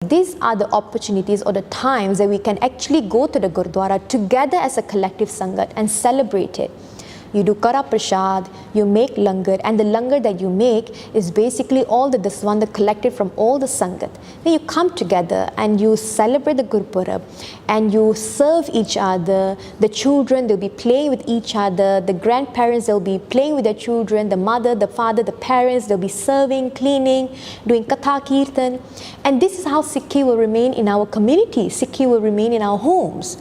These are the opportunities or the times that we can actually go to the Gurdwara together as a collective Sangat and celebrate it. You do kara prashad, you make langar, and the langar that you make is basically all the daswanda collected from all the Sangat. Then you come together and you celebrate the Gurpurab and you serve each other. The children, they'll be playing with each other. The grandparents, they'll be playing with their children. The mother, the father, the parents, they'll be serving, cleaning, doing katha kirtan. And this is how Sikhi will remain in our community. Sikhi will remain in our homes.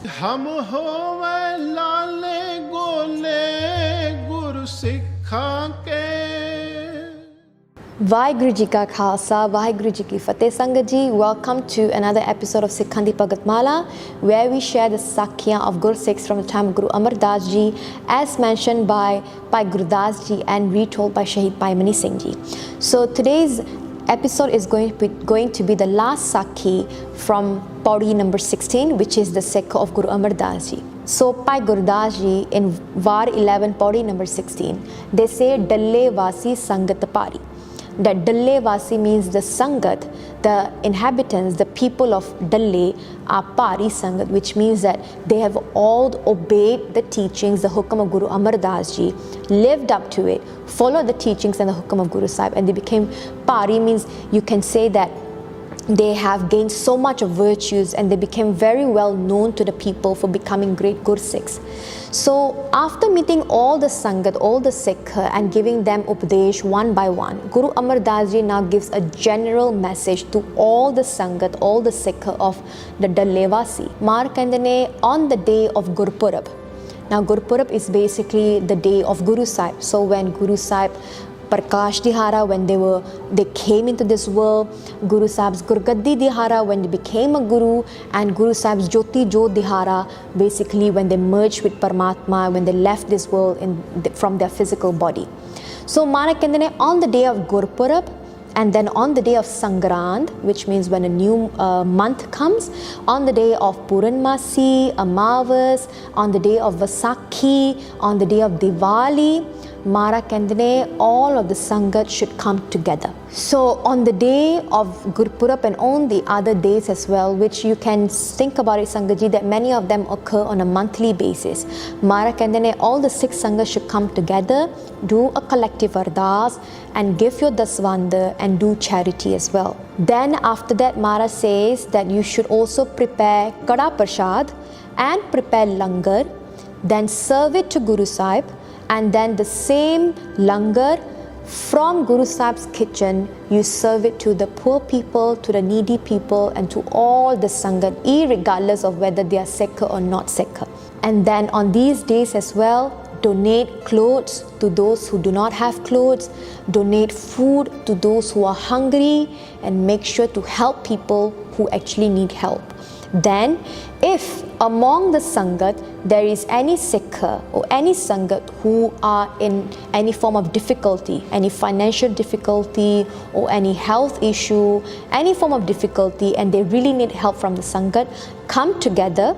Waheguru Ji ka Khalsa, Waheguru Ji ki Fateh. Sangat Ji, welcome to another episode of Sikhan di Bhagat Mala, where we share the Sakhiyan of Gur Sikhs from the time of Guru Amar Das Ji, as mentioned by Bhai Gurdas Ji and retold by Shahid Bhai Harman Singh Ji. So today's episode is going to be the last Sakhi from Pauri number 16, which is the Sikh of Guru Amar Das Ji. So Bhai Gurdas Ji in Var 11 Pauri number 16, they say Dalle Vasi Sangat Pari. That Dalle Vasi means the Sangat, the inhabitants, the people of Dalle are Pari Sangat, which means that they have all obeyed the teachings, the Hukam of Guru Amar Das Ji, lived up to it, followed the teachings and the Hukam of Guru Sahib, and they became Pari. Means you can say that they have gained so much of virtues and they became very well known to the people for becoming great Gur Sikhs. So after meeting all the Sangat, all the Sikh and giving them Upadesh one by one, Guru Amar Das Ji now gives a general message to all the Sangat, all the Sikh of the Dallevasi. Mar Kandane on the day of Gurpurab. Now Gurpurab is basically the day of Guru Sahib. So when Guru Sahib Prakash Dihara, when they came into this world, Guru Sahib's Gurgaddi Dihara, when they became a Guru, and Guru Sahib's Jyoti Jyot Dihara, basically when they merged with Paramatma, when they left this world from their physical body. So Mara Kendane on the day of Gurpurab, and then on the day of Sangrand, which means when a new month comes, on the day of Puranmasi, Amavas, on the day of Vasakhi, on the day of Diwali, Mara Kendane, all of the Sangat should come together. So on the day of Gurpurab and on the other days as well, which you can think about it, Sangat Ji, that many of them occur on a monthly basis. Mara Kendane, all the 6 Sangat should come together, do a collective ardas and give your daswanda and do charity as well. Then after that, Mara says that you should also prepare kada prashad and prepare langar, then serve it to Guru Sahib, and then the same langar from Guru Sahib's kitchen, you serve it to the poor people, to the needy people, and to all the Sangat, irregardless of whether they are Sikh or not Sikh. And then on these days as well, donate clothes to those who do not have clothes, donate food to those who are hungry, and make sure to help people who actually need help. Then, if among the Sangat there is any Sikh or any Sangat who are in any form of difficulty, any financial difficulty or any health issue, any form of difficulty, and they really need help from the Sangat, come together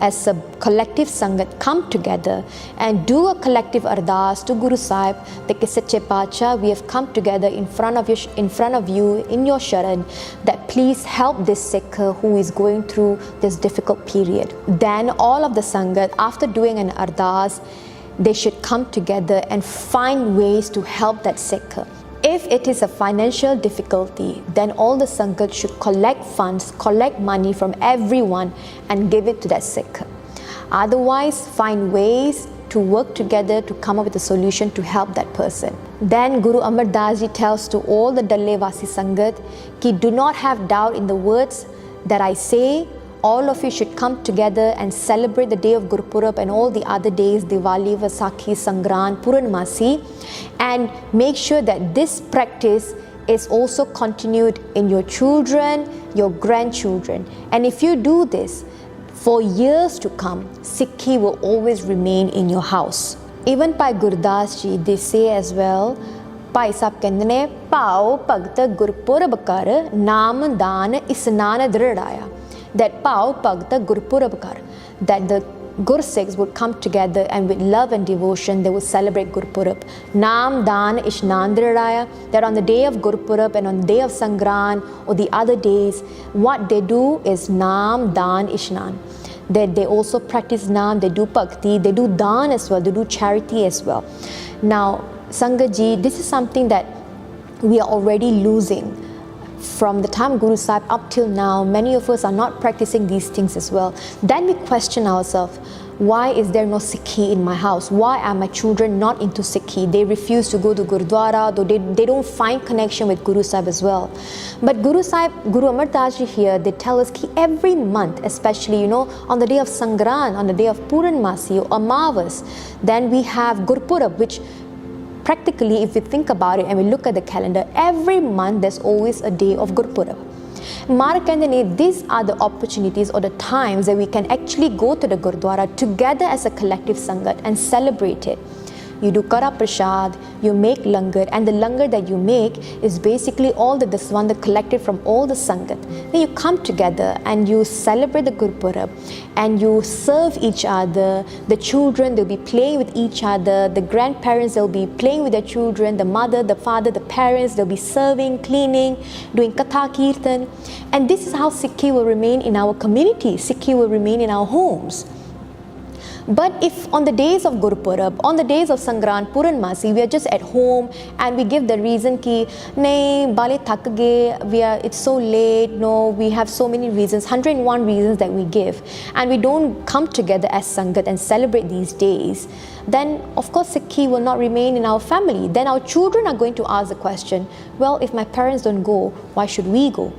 as a collective Sangat, come together and do a collective ardas to Guru Sahib that Sache Pacha, we have come together in front of you in your sharan, that please help this Sikh who is going through this difficult period. Then all of the Sangat, after doing an ardas, they should come together and find ways to help that Sikh. If it is a financial difficulty, then all the Sangat should collect funds, collect money from everyone and give it to that Sikh. Otherwise, find ways to work together to come up with a solution to help that person. Then Guru Amar Das Ji tells to all the Dalle Vasi Sangat, ki do not have doubt in the words that I say. All of you should come together and celebrate the day of Gurpurab and all the other days, Diwali, Vasakhi, Sangrand, Puranmasi, and make sure that this practice is also continued in your children, your grandchildren. And if you do this, for years to come, Sikhi will always remain in your house. Even Bhai Gurdas Ji, they say as well, Bhai Sahib ਕਹਿੰਦੇ ਨੇ ਭਾਉ ਭਗਤ ਗੁਰਪੁਰਬ ਕਰ ਨਾਮ ਦਾਨ ਇਸਨਾਨ ਦ੍ਰਿੜਾਇਆ, that Pao Bhagta Gurpurab Kar, that the Gursikhs would come together and with love and devotion they would celebrate Gurpurab. Naam Dan Ishnan Diraya, that on the day of Gurpurab and on the day of Sangran or the other days, what they do is Naam Dan Ishnan. They also practice Naam, they do Bhakti, they do Dan as well, they do charity as well. Now, Sangat Ji, this is something that we are already losing. From the time Guru Sahib up till now, many of us are not practicing these things as well. Then we question ourselves, why is there no Sikhi in my house? Why are my children not into Sikhi? They refuse to go to Gurdwara, though they don't find connection with Guru Sahib as well. But Guru Sahib, Guru Amar Das Ji here, they tell us that every month, especially, on the day of Sangran, on the day of Puranmasi or Amavas, then we have Gurpurab, which practically, if we think about it and we look at the calendar, every month there's always a day of Gurpurab. Marakandane, these are the opportunities or the times that we can actually go to the Gurdwara together as a collective Sangat and celebrate it. You do Kara Prashad, you make langar, and the langar that you make is basically all the daswanda collected from all the Sangat. Then you come together and you celebrate the Gurpurab and you serve each other. The children, they'll be playing with each other. The grandparents, they'll be playing with their children. The mother, the father, the parents, they'll be serving, cleaning, doing Katha Kirtan. And this is how Sikhi will remain in our community. Sikhi will remain in our homes. But if on the days of Gurpurab, on the days of Sangran, Puranmasi, we are just at home and we give the reason ki, nahin, bale thak gaye, it's so late, no, we have so many reasons, 101 reasons that we give, and we don't come together as Sangat and celebrate these days, then of course Sikhi will not remain in our family. Then our children are going to ask the question, well, if my parents don't go, why should we go?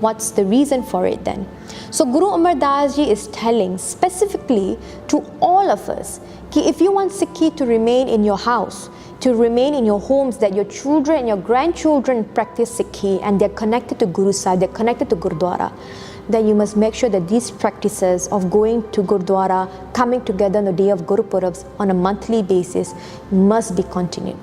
What's the reason for it then? So Guru Amar Das Ji is telling specifically to all of us that if you want Sikhi to remain in your house, to remain in your homes, that your children and your grandchildren practice Sikhi and they're connected to Guru Sahib, they're connected to Gurdwara, then you must make sure that these practices of going to Gurdwara, coming together on the day of Gurpurabs on a monthly basis must be continued.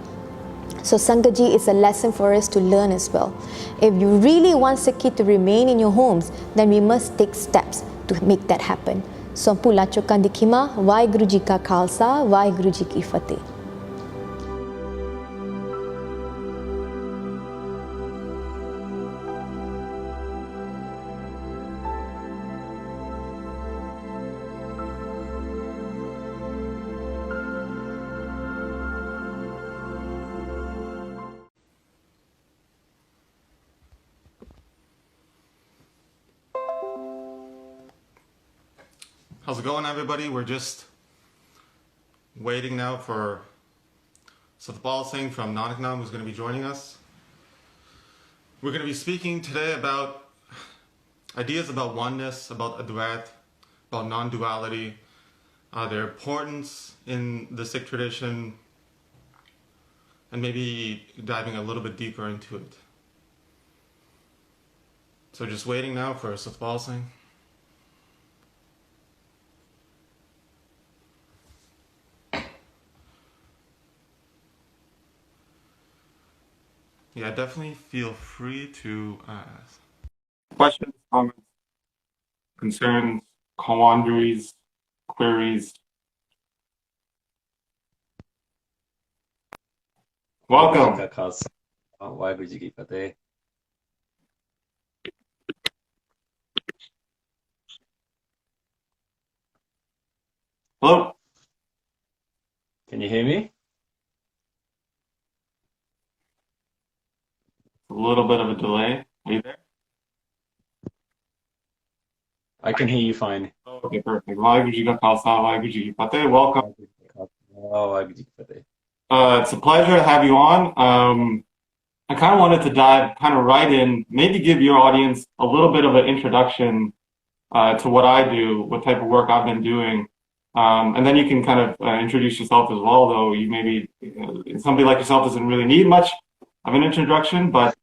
So Sangat Ji is a lesson for us to learn as well. If you really want Sikhi to remain in your homes, then we must take steps to make that happen. So Pula Chokan Dikhima, Waheguru Ji Ka Khalsa, Waheguru Ji Ki Fateh. How's it going, everybody? We're just waiting now for Satpal Singh from Nanak who's going to be joining us. We're going to be speaking today about ideas about oneness, about Advait, about non-duality, their importance in the Sikh tradition, and maybe diving a little bit deeper into it. So just waiting now for Satpal Singh. Yeah, definitely feel free to ask questions, comments, concerns, quandaries, queries. Welcome. Khalsa, Waheguru Ji Ki Fateh. Hello. Can you hear me? A little bit of a delay. Are you there? I can hear you fine. Okay, perfect. Waheguru Ji Ka Khalsa, Waheguru Ji Ki Fateh. Welcome. Waheguru Ji Ki Fateh. It's a pleasure to have you on. I kind of wanted to dive right in, maybe give your audience a little bit of an introduction to what I do, what type of work I've been doing. And then you can kind of introduce yourself as well, though you maybe, somebody like yourself doesn't really need much of an introduction, but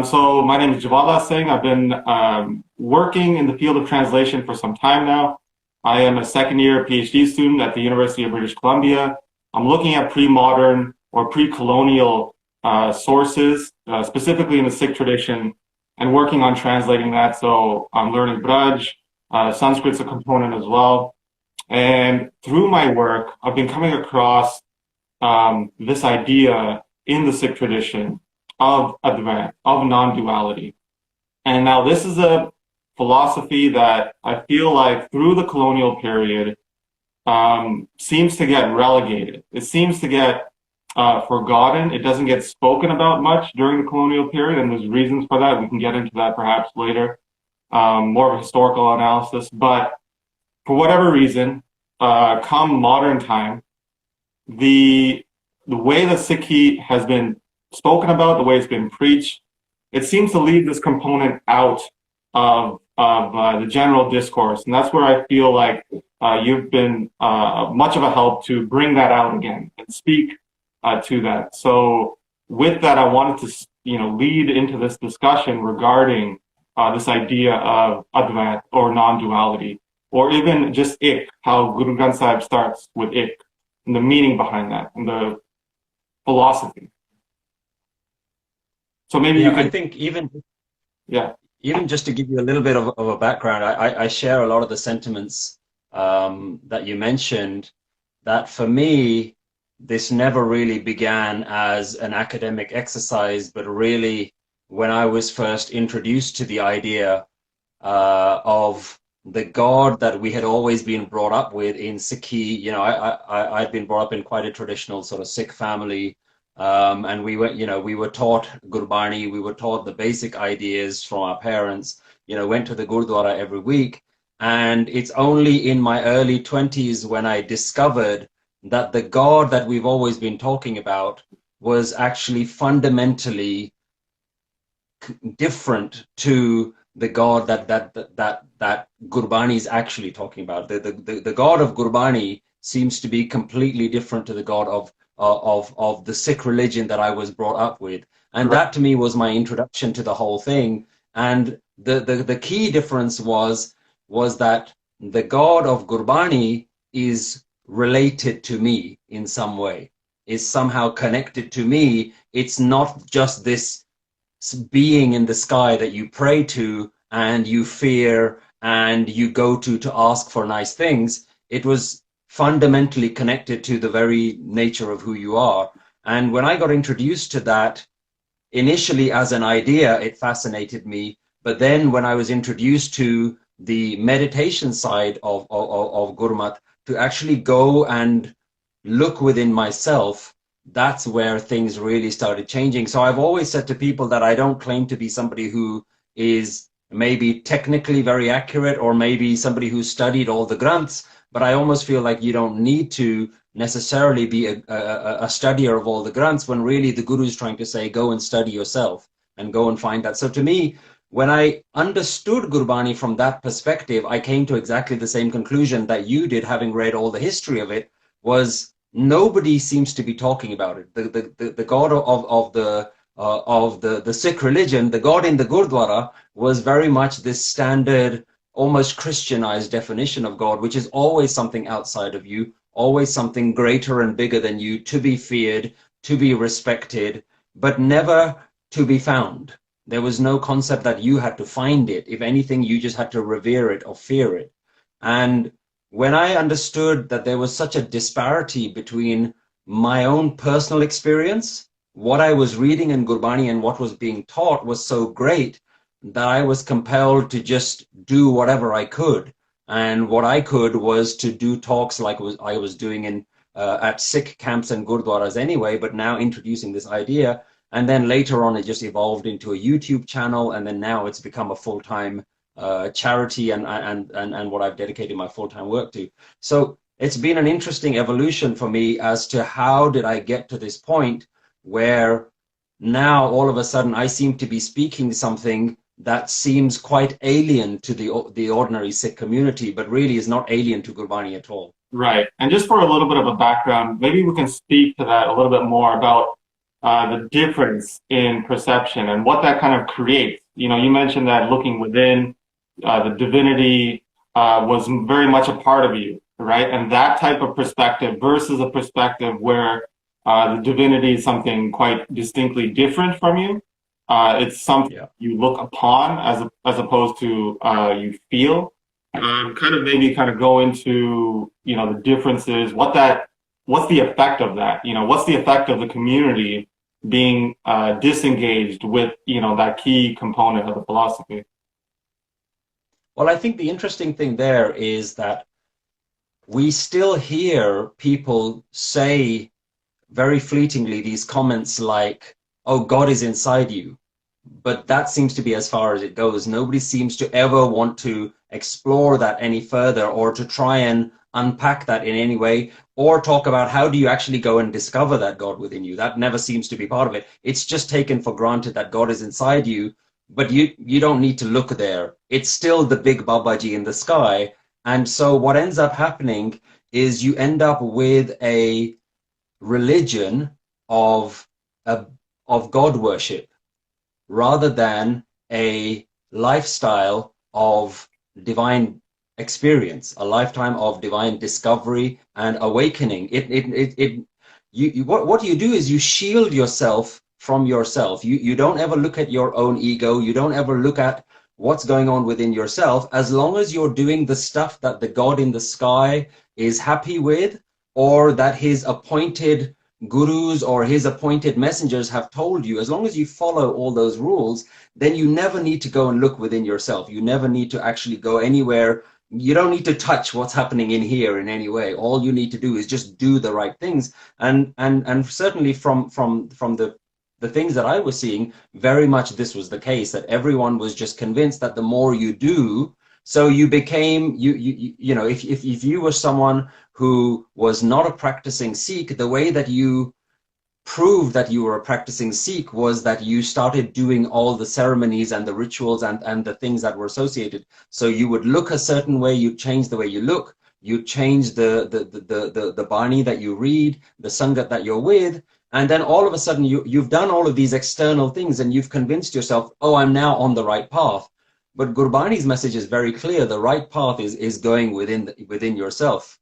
so my name is Jawala Singh. I've been working in the field of translation for some time now. I am a second-year PhD student at the University of British Columbia. I'm looking at pre-modern or pre-colonial sources, specifically in the Sikh tradition, and working on translating that. So I'm learning Braj, Sanskrit's a component as well. And through my work, I've been coming across this idea in the Sikh tradition of Advait, of non-duality. And now this is a philosophy that I feel like through the colonial period seems to get relegated. It seems to get forgotten. It doesn't get spoken about much during the colonial period, and there's reasons for that. We can get into that perhaps later, more of a historical analysis. But for whatever reason, come modern time, the way the Sikhi has been spoken about, the way it's been preached, it seems to leave this component out of the general discourse. And that's where I feel like you've been much of a help to bring that out again and speak to that. So with that, I wanted to lead into this discussion regarding this idea of Advait or non-duality, or even just ik, how Guru Granth Sahib starts with ik, and the meaning behind that, and the philosophy. So maybe you could... I think even just to give you a little bit of a background, I share a lot of the sentiments that you mentioned, that for me, this never really began as an academic exercise, but really when I was first introduced to the idea of the God that we had always been brought up with in Sikhi. I'd been brought up in quite a traditional sort of Sikh family. And we were taught Gurbani, we were taught the basic ideas from our parents, went to the Gurdwara every week. And it's only in my early 20s when I discovered that the God that we've always been talking about was actually fundamentally different to the God that Gurbani is actually talking about. The God of Gurbani seems to be completely different to the God of the Sikh religion that I was brought up with. And that to me was my introduction to the whole thing. And the key difference was that the God of Gurbani is related to me in some way, is somehow connected to me. It's not just this being in the sky that you pray to and you fear and you go to ask for nice things. It was fundamentally connected to the very nature of who you are. And when I got introduced to that, initially as an idea, it fascinated me. But then when I was introduced to the meditation side of Gurmat, to actually go and look within myself, that's where things really started changing. So I've always said to people that I don't claim to be somebody who is maybe technically very accurate, or maybe somebody who studied all the granths, but I almost feel like you don't need to necessarily be a studier of all the granths, when really the Guru is trying to say, go and study yourself and go and find that. So to me, when I understood Gurbani from that perspective, I came to exactly the same conclusion that you did, having read all the history of it, was nobody seems to be talking about it. The God of the Sikh religion, the God in the Gurdwara, was very much this standard, almost Christianized definition of God, which is always something outside of you, always something greater and bigger than you, to be feared, to be respected, but never to be found. There was no concept that you had to find it. If anything, you just had to revere it or fear it. And when I understood that there was such a disparity between my own personal experience, what I was reading in Gurbani and what was being taught was so great that I was compelled to just do whatever I could. And what I could was to do talks like I was doing in at Sikh camps and Gurdwaras anyway, but now introducing this idea. And then later on, it just evolved into a YouTube channel. And then now it's become a full-time charity and what I've dedicated my full-time work to. So it's been an interesting evolution for me as to how did I get to this point where now all of a sudden I seem to be speaking something that seems quite alien to the ordinary Sikh community, but really is not alien to Gurbani at all. Right. And just for a little bit of a background, maybe we can speak to that a little bit more about the difference in perception and what that kind of creates. You mentioned that looking within, the divinity was very much a part of you, right? And that type of perspective versus a perspective where the divinity is something quite distinctly different from you. It's something you look upon as opposed to you feel. kind of maybe kind of go into, the differences, what's the effect of that? What's the effect of the community being disengaged with, that key component of the philosophy? Well, I think the interesting thing there is that we still hear people say very fleetingly these comments like, oh, God is inside you. But that seems to be as far as it goes. Nobody seems to ever want to explore that any further, or to try and unpack that in any way, or talk about how do you actually go and discover that God within you. That never seems to be part of it. It's just taken for granted that God is inside you, but you don't need to look there. It's still the big Babaji in the sky. And so what ends up happening is you end up with a religion of God worship, rather than a lifestyle of divine experience, a lifetime of divine discovery and awakening. What you do is you shield yourself from yourself. You don't ever look at your own ego. You don't ever look at what's going on within yourself. As long as you're doing the stuff that the God in the sky is happy with, or that his appointed gurus or his appointed messengers have told you, as long as you follow all those rules, then you never need to go and look within yourself. You never need to actually go anywhere. You don't need to touch what's happening in here in any way. All you need to do is just do the right things. And certainly from the things that I was seeing, very much this was the case, that everyone was just convinced that the more you do, so you became, if you were someone who was not a practicing Sikh, the way that you proved that you were a practicing Sikh was that you started doing all the ceremonies and the rituals and the things that were associated. So you would look a certain way, you'd change the way you look, you'd change the Bani that you read, the Sangat that you're with, and then all of a sudden you've done all of these external things and you've convinced yourself, oh, I'm now on the right path. But Gurbani's message is very clear. The right path is going within yourself.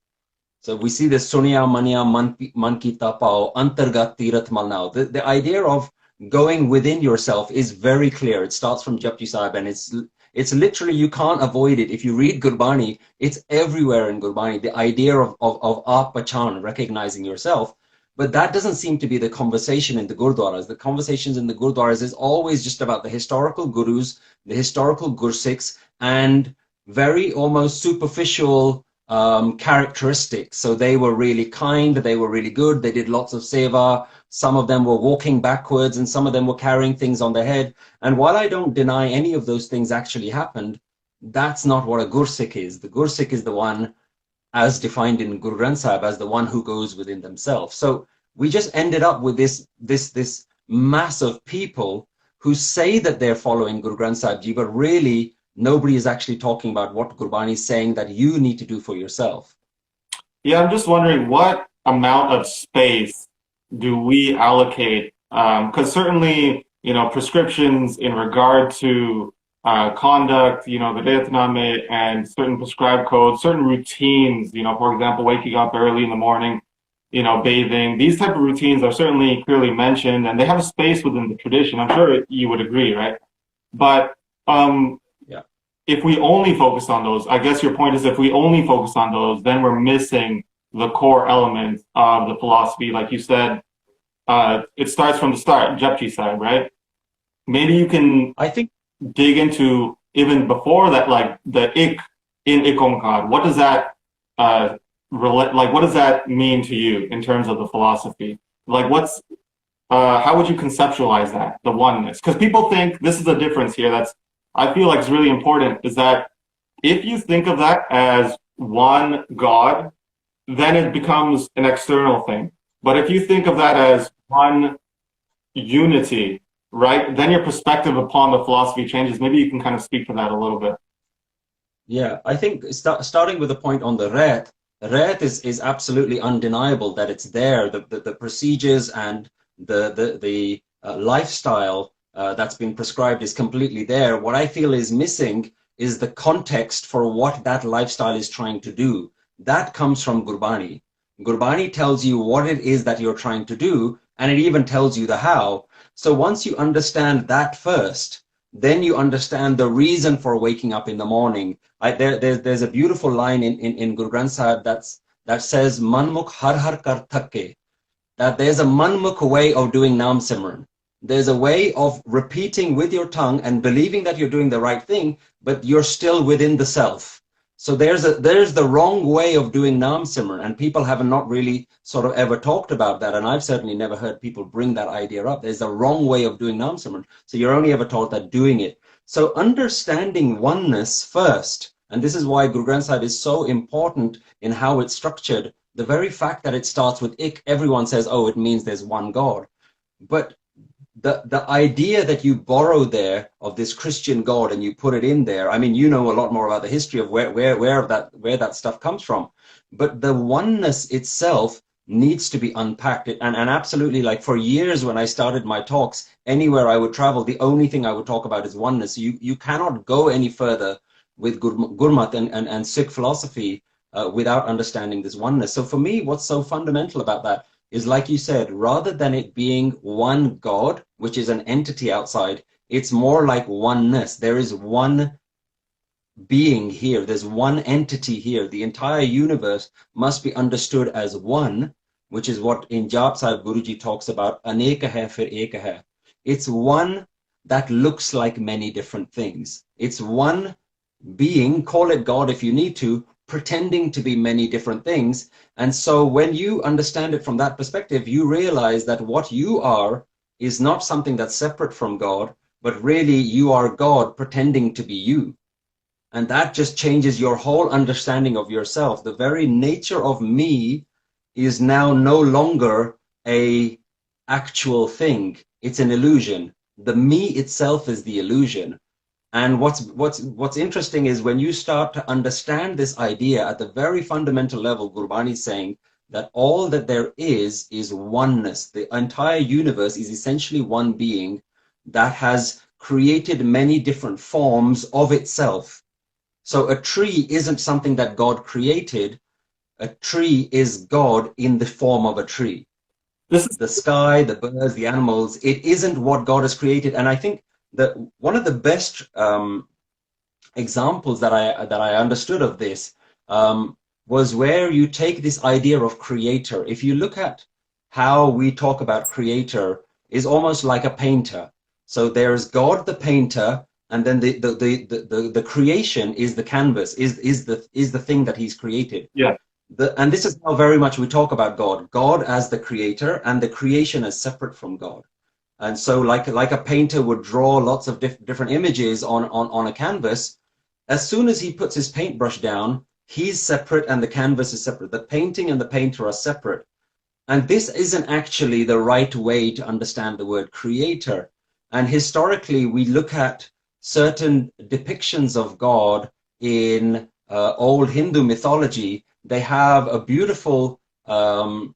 So we see this Sunya Manya Man Ki Tapao Antargat Tirat Malnao. The idea of going within yourself is very clear. It starts from Japji Sahib, and it's literally, you can't avoid it. If you read Gurbani, it's everywhere in Gurbani. The idea of Aap-Pachan, recognizing yourself. But that doesn't seem to be the conversation in the Gurdwaras. The conversations in the Gurdwaras is always just about the historical gurus, the historical Gursikhs, and very almost superficial characteristics. So they were really kind, they were really good, they did lots of seva. Some of them were walking backwards and some of them were carrying things on their head. And while I don't deny any of those things actually happened, that's not what a Gursikh is. The Gursikh is the one, as defined in Guru Granth Sahib, as the one who goes within themselves. So we just ended up with this mass of people who say that they're following Guru Granth Sahib Ji, but really nobody is actually talking about what Gurbani is saying that you need to do for yourself. Yeah, I'm just wondering, what amount of space do we allocate? Because certainly, prescriptions in regard to conduct, the Vedantname, and certain prescribed codes, certain routines, for example, waking up early in the morning, bathing, these type of routines are certainly clearly mentioned, and they have a space within the tradition. I'm sure you would agree, right? But if we only focus on those, I guess your point is, if we only focus on those, then we're missing the core elements of the philosophy. Like you said, it starts from the start, Japji Sahib, right? Maybe you can, I think, dig into even before that, like the ik in Ik Omkar. What does that what does that mean to you in terms of the philosophy? Like, how would you conceptualize that, the oneness? Because people think, this is the difference here that's, I feel like, it's really important, is that if you think of that as one God, then it becomes an external thing. But if you think of that as one unity, right, then your perspective upon the philosophy changes. Maybe you can kind of speak to that a little bit. Yeah, I think starting with the point on the Ret is absolutely undeniable that it's there. The procedures and the lifestyle that's been prescribed is completely there. What I feel is missing is the context for what that lifestyle is trying to do. That comes from Gurbani. Gurbani tells you what it is that you're trying to do, and it even tells you the how. So once you understand that first, then you understand the reason for waking up in the morning. There's a beautiful line in Guru Granth Sahib that says, Manmukh har har kar thakke, that there's a manmukh way of doing Nam Simran. There's a way of repeating with your tongue and believing that you're doing the right thing, but you're still within the self. So there's the wrong way of doing Nam Simran, and people have not really sort of ever talked about that, and I've certainly never heard people bring that idea up. There's a wrong way of doing Nam Simran, so you're only ever taught that doing it. So understanding oneness first, and this is why Guru Granth Sahib is so important in how it's structured. The very fact that it starts with ik, everyone says, oh, it means there's one God. But the idea that you borrow there of this Christian God and you put it in there, I mean, you know a lot more about the history of where that stuff comes from. But the oneness itself needs to be unpacked. And absolutely, like for years when I started my talks, anywhere I would travel, the only thing I would talk about is oneness. You cannot go any further with Gurmat and Sikh philosophy without understanding this oneness. So for me, what's so fundamental about that is, like you said, rather than it being one God, which is an entity outside, it's more like oneness. There is one being here. There's one entity here. The entire universe must be understood as one, which is what in Jap Sahib Guruji talks about, Aneka hai fir ek hai. It's one that looks like many different things. It's one being, call it God if you need to, pretending to be many different things. And so when you understand it from that perspective, you realize that what you are is not something that's separate from God, but really you are God pretending to be you. And that just changes your whole understanding of yourself. The very nature of me is now no longer a actual thing. It's an illusion. The me itself is the illusion. And what's interesting is when you start to understand this idea at the very fundamental level, Gurbani is saying that all that there is oneness. The entire universe is essentially one being that has created many different forms of itself. So a tree isn't something that God created. A tree is God in the form of a tree. The sky, the birds, the animals, it isn't what God has created. And I think that one of the best examples that I understood of this was where you take this idea of creator. If you look at how we talk about creator, is almost like a painter. So there's God the painter, and then the creation is the canvas, is the thing that he's created. Yeah. And this is how very much we talk about God. God as the creator and the creation as separate from God. And so like a painter would draw lots of different images on a canvas, as soon as he puts his paintbrush down, he's separate and the canvas is separate. The painting and the painter are separate. And this isn't actually the right way to understand the word creator. And historically, we look at certain depictions of God in old Hindu mythology. They have a beautiful avatar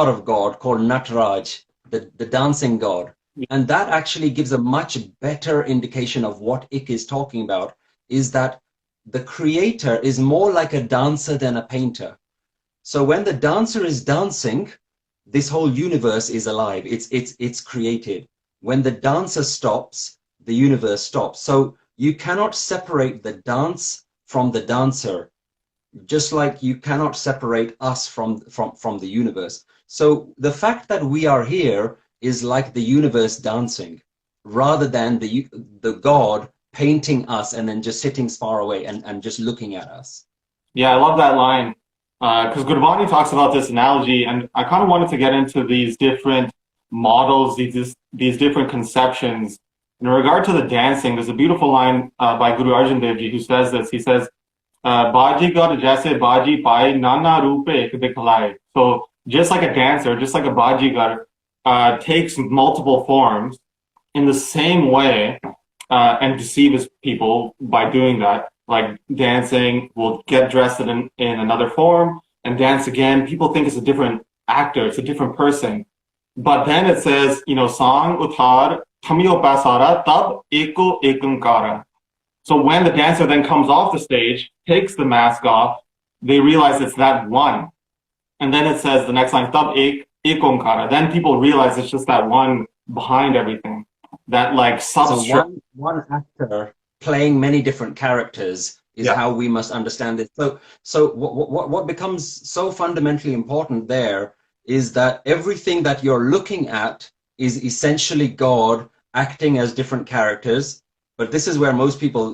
of God called Nataraj, the dancing God. And that actually gives a much better indication of what Ik is talking about, is that the creator is more like a dancer than a painter. So when the dancer is dancing, this whole universe is alive. It's created. When the dancer stops, the universe stops. So you cannot separate the dance from the dancer, just like you cannot separate us from the universe. So the fact that we are here is like the universe dancing, rather than the God painting us and then just sitting far away and just looking at us. Yeah, I love that line. Because Gurbani talks about this analogy, and I kind of wanted to get into these different models, these different conceptions. In regard to the dancing, there's a beautiful line by Guru Arjan Dev Ji who says this. He says, Baji gar jaise baji pai nana rupe ek dikhalaye. So just like a dancer, just like a bajigar takes multiple forms in the same way and deceives people by doing that. Like dancing, will get dressed in another form and dance again. People think it's a different actor, it's a different person. But then it says, sang uthar thamiyo pasara tab eko ekankara. So when the dancer then comes off the stage, takes the mask off, they realize it's that one. And then it says the next line, tab ek ekankara. Then people realize it's just that one behind everything. that like So substrate. one actor playing many different characters is Yeah. how we must understand it. So what becomes so fundamentally important there is that everything that you're looking at is essentially God acting as different characters. But this is where most people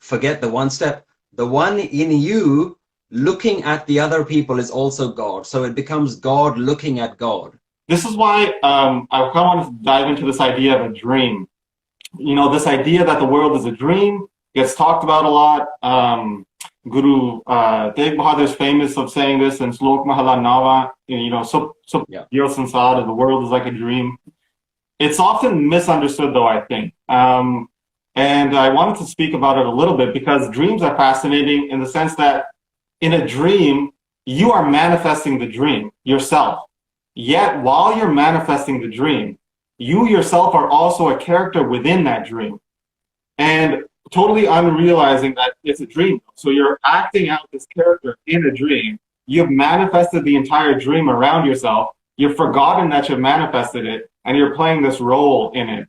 forget the one step. The one in you looking at the other people is also God. So it becomes God looking at God. This is why I kind of want to dive into this idea of a dream. You know, this idea that the world is a dream gets talked about a lot. Guru Tegh Bahadur is famous of saying this in Slok Mahala Nawa, you know, Yeah. the world is like a dream. It's often misunderstood, though, I think. And I wanted to speak about it a little bit because dreams are fascinating in the sense that in a dream, you are manifesting the dream yourself. Yet, while you're manifesting the dream, you yourself are also a character within that dream. And totally unrealizing that it's a dream. So you're acting out this character in a dream. You've manifested the entire dream around yourself. You've forgotten that you've manifested it, and you're playing this role in it.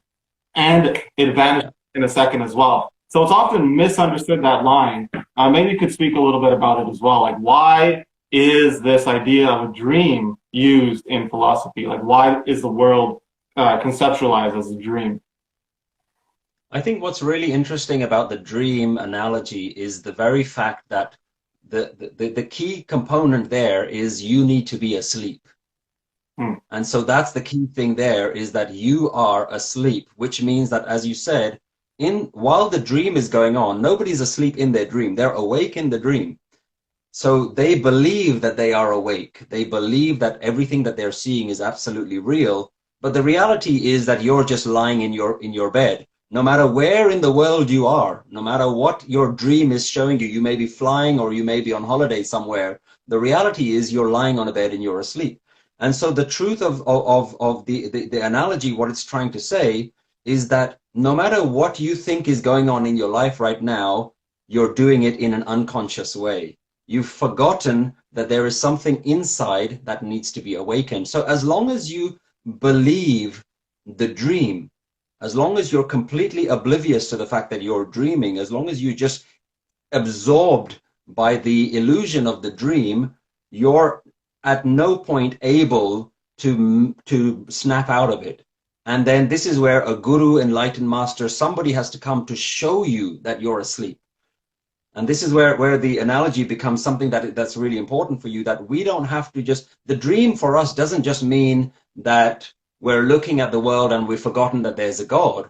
And it vanishes in a second as well. So it's often misunderstood, that line. Maybe you could speak a little bit about it as well. Like, why is this idea of a dream used in philosophy? Like, why is the world conceptualized as a dream? I think what's really interesting about the dream analogy is the very fact that the key component there is you need to be asleep. And so that's the key thing there, is that you are asleep, which means that, as you said, while the dream is going on, nobody's asleep in their dream. They're awake in the dream. So they believe that they are awake. They believe that everything that they're seeing is absolutely real. But the reality is that you're just lying in your bed. No matter where in the world you are, no matter what your dream is showing you, you may be flying or you may be on holiday somewhere. The reality is you're lying on a bed and you're asleep. And so the truth of the analogy, what it's trying to say is that no matter what you think is going on in your life right now, you're doing it in an unconscious way. You've forgotten that there is something inside that needs to be awakened. So as long as you believe the dream, as long as you're completely oblivious to the fact that you're dreaming, as long as you're just absorbed by the illusion of the dream, you're at no point able to snap out of it. And then this is where a guru, enlightened master, somebody has to come to show you that you're asleep. And this is where the analogy becomes something that's really important for you, that we don't have to just, the dream for us doesn't just mean that we're looking at the world and we've forgotten that there's a God.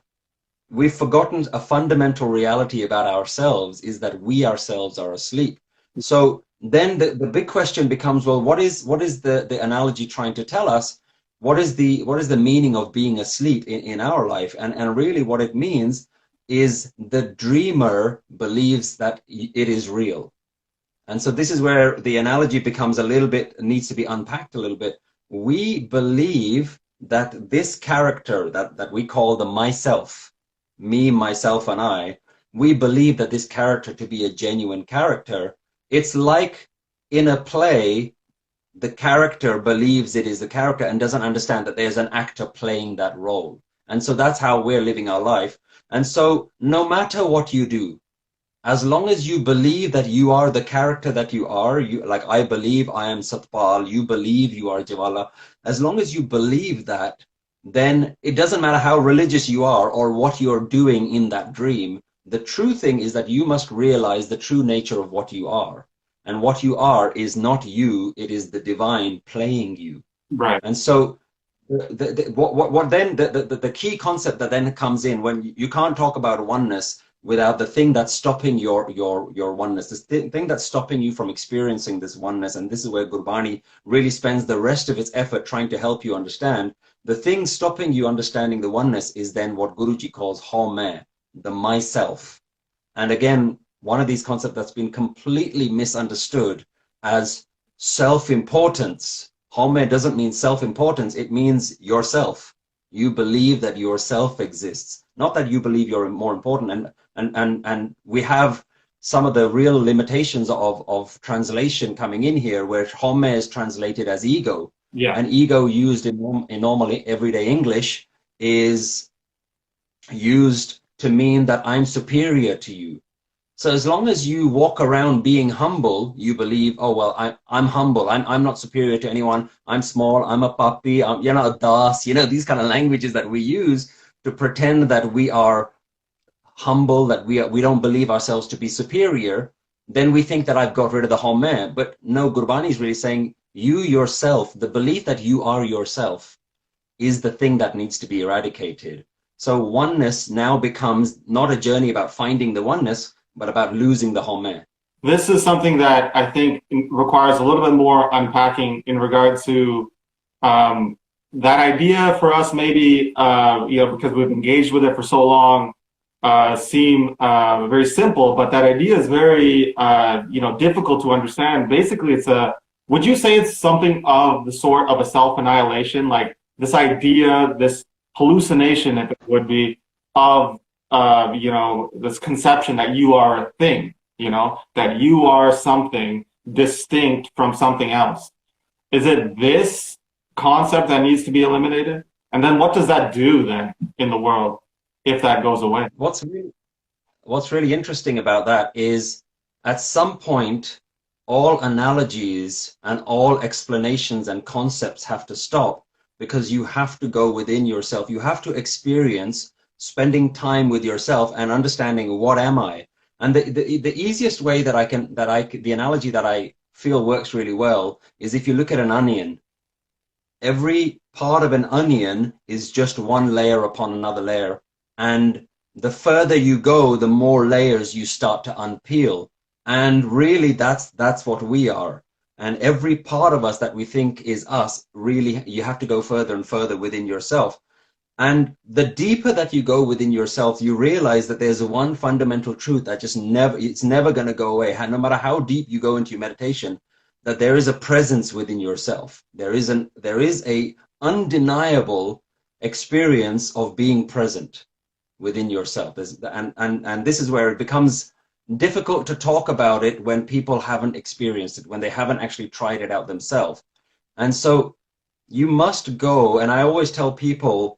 We've forgotten a fundamental reality about ourselves, is that we ourselves are asleep. So then the big question becomes, well, what is the analogy trying to tell us? What is the meaning of being asleep in our life? And really what it means is the dreamer believes that it is real. And so this is where the analogy becomes a little bit, needs to be unpacked a little bit. We believe that this character that we call the myself, me, myself, and I, we believe that this character to be a genuine character. It's like in a play, the character believes it is the character and doesn't understand that there's an actor playing that role. And so that's how we're living our life. And so no matter what you do, as long as you believe that you are the character that you are, like I believe I am Satpal, you believe you are Jawala, as long as you believe that, then it doesn't matter how religious you are or what you're doing in that dream. The true thing is that you must realize the true nature of what you are. And what you are is not you, it is the divine playing you. Right. And so the key concept that then comes in, when you can't talk about oneness without the thing that's stopping your oneness, the thing that's stopping you from experiencing this oneness. And this is where Gurbani really spends the rest of its effort trying to help you understand. The thing stopping you understanding the oneness is then what Guruji calls humour, the myself. And again, one of these concepts that's been completely misunderstood as self-importance. Humour doesn't mean self-importance, it means yourself. You believe that yourself exists, not that you believe you're more important. And we have some of the real limitations of translation coming in here, where humour is translated as ego. Yeah. And ego used in normally everyday English is used to mean that I'm superior to you. So as long as you walk around being humble, you believe, oh, well, I'm humble. I'm not superior to anyone. I'm small. I'm a puppy. You're not a das. These kind of languages that we use to pretend that we are humble, that we don't believe ourselves to be superior. Then we think that I've got rid of the humour. But no, Gurbani is really saying you yourself, the belief that you are yourself is the thing that needs to be eradicated. So oneness now becomes not a journey about finding the oneness, but about losing the humour. This is something that I think requires a little bit more unpacking in regard to that idea for us, maybe, because we've engaged with it for so long, seem very simple, but that idea is very, difficult to understand. Basically, would you say it's something of the sort of a self-annihilation, like this idea, this hallucination, if it would be, of, this conception that you are a thing, that you are something distinct from something else? Is it this concept that needs to be eliminated? And then what does that do then in the world if that goes away? What's really interesting about that is at some point, all analogies and all explanations and concepts have to stop, because you have to go within yourself. You have to experience spending time with yourself and understanding, what am I? And the easiest way the analogy that I feel works really well is if you look at an onion. Every part of an onion is just one layer upon another layer. And the further you go, the more layers you start to unpeel. And really, that's what we are. And every part of us that we think is us, really, you have to go further and further within yourself. And the deeper that you go within yourself, you realize that there's one fundamental truth that it's never going to go away. No matter how deep you go into your meditation, that there is a presence within yourself. There is a undeniable experience of being present within yourself. And this is where it becomes difficult to talk about it when people haven't experienced it, when they haven't actually tried it out themselves. And so you must go, and I always tell people,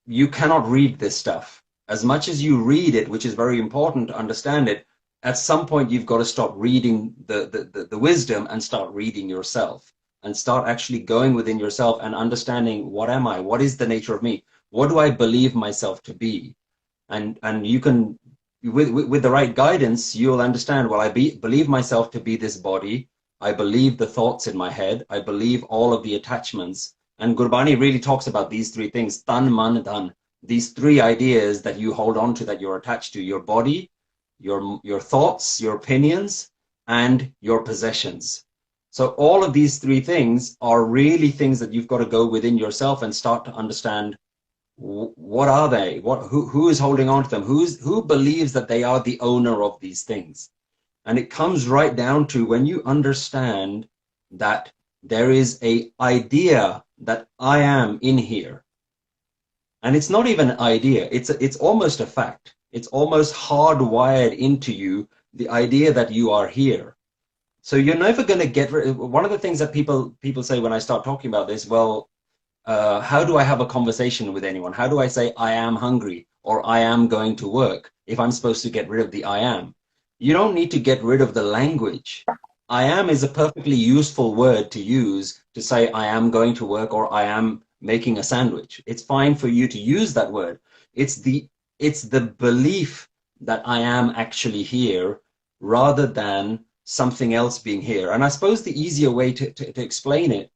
you cannot read this stuff. As much as you read it, which is very important to understand it, at some point you've got to stop reading the wisdom and start reading yourself, and start actually going within yourself and understanding, what am I? What is the nature of me? What do I believe myself to be? And you can, with the right guidance, you'll understand, well, I believe myself to be this body. I believe the thoughts in my head. I believe all of the attachments. And Gurbani really talks about these three things, tan, man, dhan. These three ideas that you hold on to, that you're attached to: your body, your thoughts, your opinions, and your possessions. So all of these three things are really things that you've got to go within yourself and start to understand, what are they? Who is holding on to them? Who believes that they are the owner of these things? And it comes right down to, when you understand that there is an idea that I am in here. And it's not even an idea, it's almost a fact. It's almost hardwired into you, the idea that you are here. So you're never going to get rid. One of the things that people say when I start talking about this, well, how do I have a conversation with anyone? How do I say I am hungry or I am going to work if I'm supposed to get rid of the I am? You don't need to get rid of the language. I am is a perfectly useful word to use to say I am going to work or I am making a sandwich. It's fine for you to use that word. It's the belief that I am actually here, rather than something else being here. And I suppose the easier way to explain it,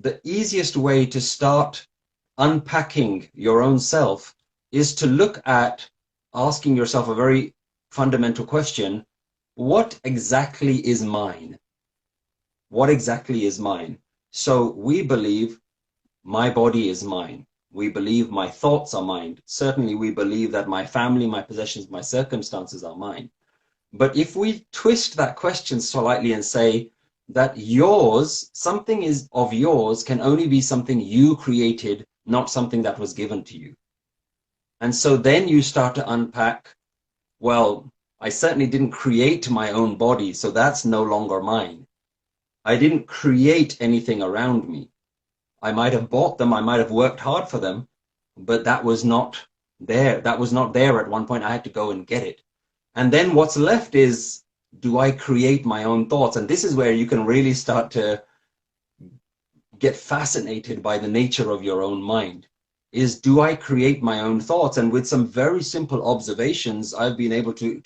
the easiest way to start unpacking your own self, is to look at asking yourself a very fundamental question: what exactly is mine? What exactly is mine? So we believe my body is mine. We believe my thoughts are mine. Certainly we believe that my family, my possessions, my circumstances are mine. But if we twist that question slightly and say that something is of yours, can only be something you created, not something that was given to you. And so then you start to unpack, well, I certainly didn't create my own body, so that's no longer mine. I didn't create anything around me. I might have bought them, I might have worked hard for them, but that was not there. That was not there at one point. I had to go and get it. And then what's left is, do I create my own thoughts? And this is where you can really start to get fascinated by the nature of your own mind. Is, do I create my own thoughts? And with some very simple observations I've been able to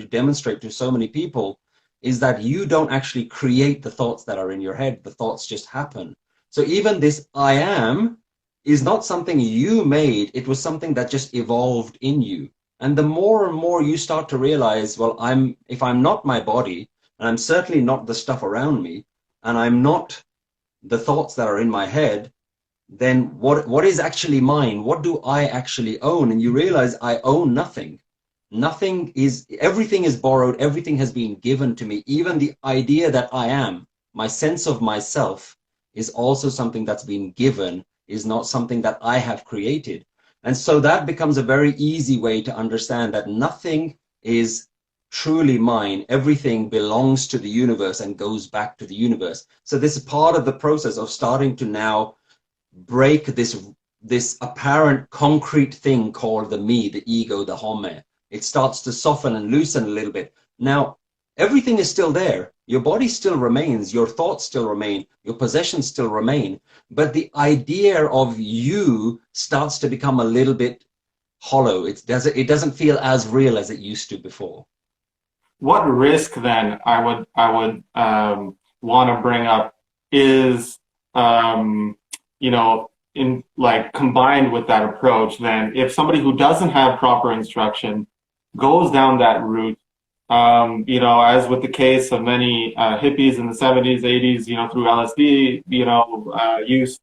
demonstrate to so many people, is that you don't actually create the thoughts that are in your head. The thoughts just happen. So even this I am is not something you made. It was something that just evolved in you. And the more and more you start to realize, well, if I'm not my body, and I'm certainly not the stuff around me, and I'm not the thoughts that are in my head, then what is actually mine? What do I actually own? And you realize I own nothing. Everything is borrowed, everything has been given to me. Even the idea that I am, my sense of myself, is also something that's been given, is not something that I have created. And so that becomes a very easy way to understand that nothing is truly mine. Everything belongs to the universe and goes back to the universe. So this is part of the process of starting to now break this apparent concrete thing called the me, the ego, the homme. It starts to soften and loosen a little bit. Now, everything is still there. Your body still remains, your thoughts still remain, your possessions still remain, but the idea of you starts to become a little bit hollow. It doesn't feel as real as it used to before. What risk then I would want to bring up is, in like combined with that approach, then if somebody who doesn't have proper instruction goes down that route, as with the case of many hippies in the 70s, 80s, through LSD, use,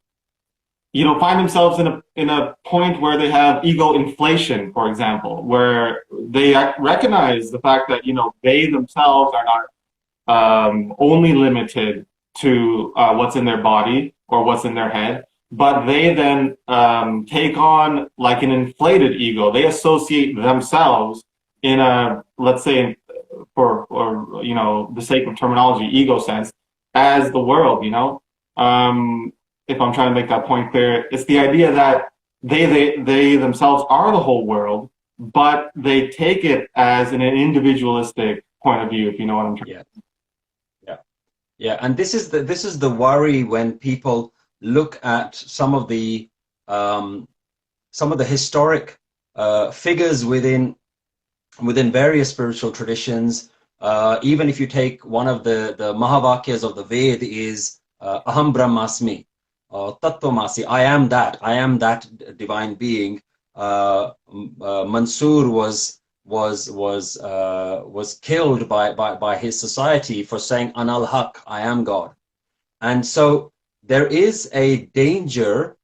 find themselves in a point where they have ego inflation, for example, where they recognize the fact that, they themselves are not only limited to what's in their body or what's in their head, but they then take on like an inflated ego. They associate themselves in a, let's say, for the sake of terminology, ego sense, as the world. If I'm trying to make that point clear, it's the idea that they themselves are the whole world, but they take it as an individualistic point of view, if you know what I'm trying to say. Yeah. And this is the worry when people look at some of the historic figures within various spiritual traditions. Even if you take one of the Mahavakyas of the Ved is Aham Brahmasmi, Tattvamasi, I am that divine being. Mansur was killed by his society for saying Anal Haq, I am God. And so there is a danger,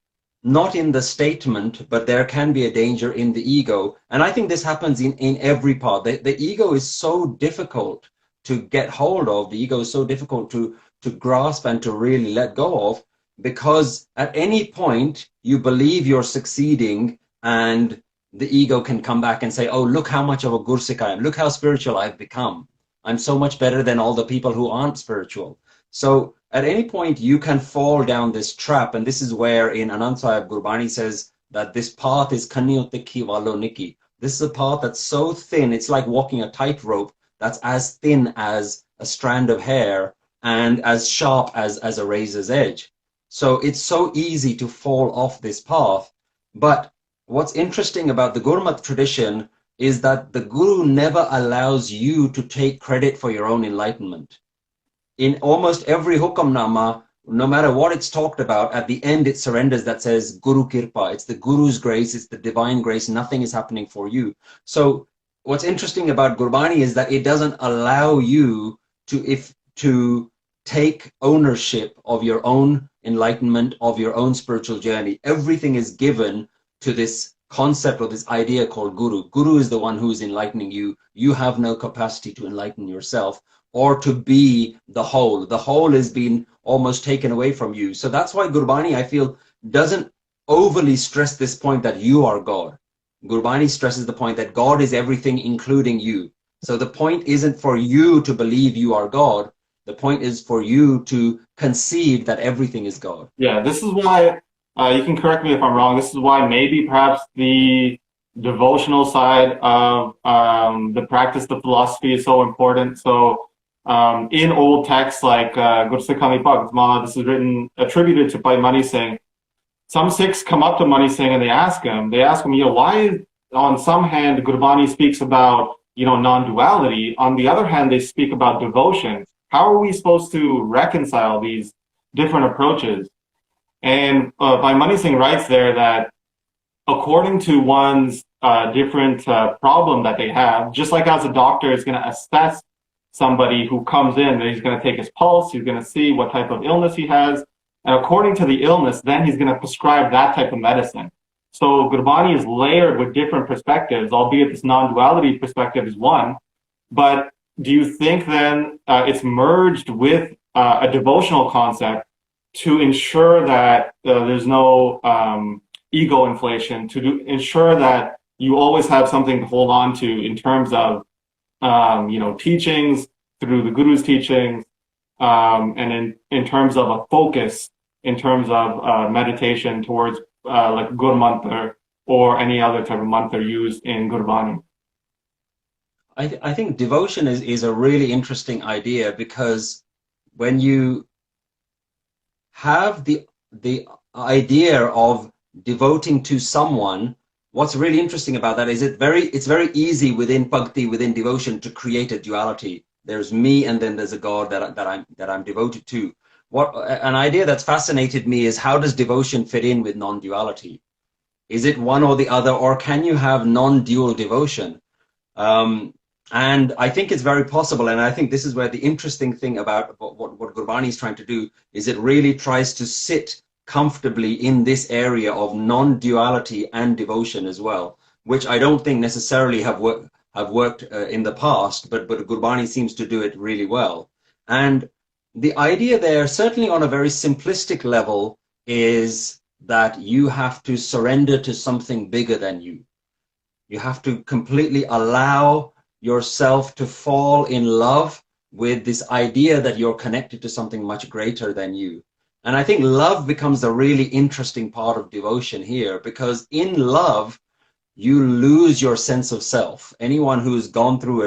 not in the statement, but there can be a danger in the ego. And I think this happens in every part. The ego is so difficult to get hold of. The ego is so difficult to grasp and to really let go of, because at any point you believe you're succeeding and the ego can come back and say, oh, look how much of a Gursik I am. Look how spiritual I've become. I'm so much better than all the people who aren't spiritual. So at any point you can fall down this trap. And this is where in Anand Sahib Gurbani says that this path is Kanyo Tikhi Walo Niki. This is a path that's so thin. It's like walking a tightrope that's as thin as a strand of hair and as sharp as a razor's edge. So it's so easy to fall off this path. But what's interesting about the Gurmat tradition is that the Guru never allows you to take credit for your own enlightenment. In almost every Hukamnama, no matter what it's talked about, at the end it surrenders that says Guru Kirpa. It's the Guru's grace, it's the divine grace, nothing is happening for you. So what's interesting about Gurbani is that it doesn't allow you to take ownership of your own enlightenment, of your own spiritual journey. Everything is given to this concept or this idea called Guru. Guru is the one who is enlightening you. You have no capacity to enlighten yourself or to be the whole. The whole has been almost taken away from you. So that's why Gurbani, I feel, doesn't overly stress this point that you are God. Gurbani stresses the point that God is everything, including you. So the point isn't for you to believe you are God. The point is for you to conceive that everything is God. Yeah, this is why, you can correct me if I'm wrong, this is why maybe perhaps the devotional side of the practice, the philosophy is so important. So in old texts like Gursikhani Bhagavad, this is attributed to Bhai Mani Singh. Some Sikhs come up to Mani Singh and they ask him, why on some hand Gurbani speaks about, non-duality, on the other hand they speak about devotion. How are we supposed to reconcile these different approaches? And Bhai Mani Singh writes there that according to one's different problem that they have, just like as a doctor is going to assess somebody who comes in, he's going to take his pulse, he's going to see what type of illness he has, and according to the illness, then he's going to prescribe that type of medicine. So Gurbani is layered with different perspectives, albeit this non-duality perspective is one. But do you think then it's merged with a devotional concept to ensure that there's no ego inflation, to ensure that you always have something to hold on to in terms of teachings through the Guru's teachings, and in terms of a focus, in terms of meditation towards like Gur Mantra or any other type of mantra used in Gurbani? I think devotion is a really interesting idea, because when you have the idea of devoting to someone, what's really interesting about that is it's very easy within bhakti, within devotion, to create a duality. There's me, and then there's a God that I'm devoted to. An idea that's fascinated me is, how does devotion fit in with non-duality? Is it one or the other, or can you have non-dual devotion? And I think it's very possible, and I think this is where the interesting thing about what Gurbani is trying to do is, it really tries to sit comfortably in this area of non-duality and devotion as well, which I don't think necessarily have worked in the past, but Gurbani seems to do it really well. And the idea there, certainly on a very simplistic level, is that you have to surrender to something bigger than you. You have to completely allow yourself to fall in love with this idea that you're connected to something much greater than you. And I think love becomes a really interesting part of devotion here, because in love, you lose your sense of self. Anyone who's gone through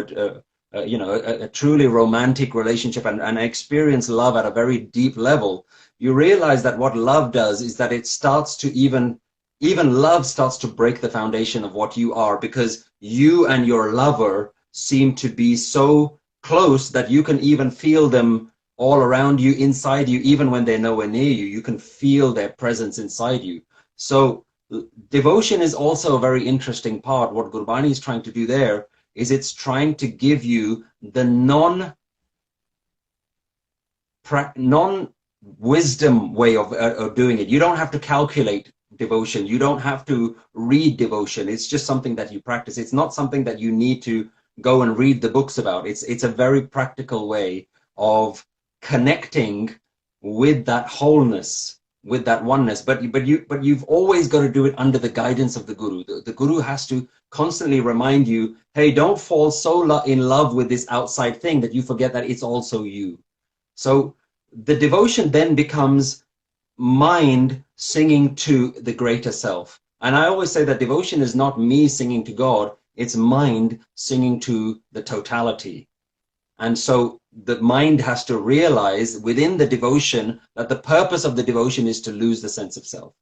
a truly romantic relationship and experience love at a very deep level, you realize that what love does is that it starts to even love starts to break the foundation of what you are, because you and your lover seem to be so close that you can even feel them all around you, inside you, even when they're nowhere near you. You can feel their presence inside you. So devotion is also a very interesting part. What Gurbani is trying to do there is, it's trying to give you the non-wisdom way of doing it. You don't have to calculate devotion. You don't have to read devotion. It's just something that you practice. It's not something that you need to go and read the books about. It's a very practical way of connecting with that wholeness, with that oneness. But you've always got to do it under the guidance of the Guru. The Guru has to constantly remind you, hey, don't fall so in love with this outside thing that you forget that it's also you. So the devotion then becomes mind singing to the greater self. And I always say that devotion is not me singing to God, it's mind singing to the totality. And so the mind has to realize within the devotion that the purpose of the devotion is to lose the sense of self.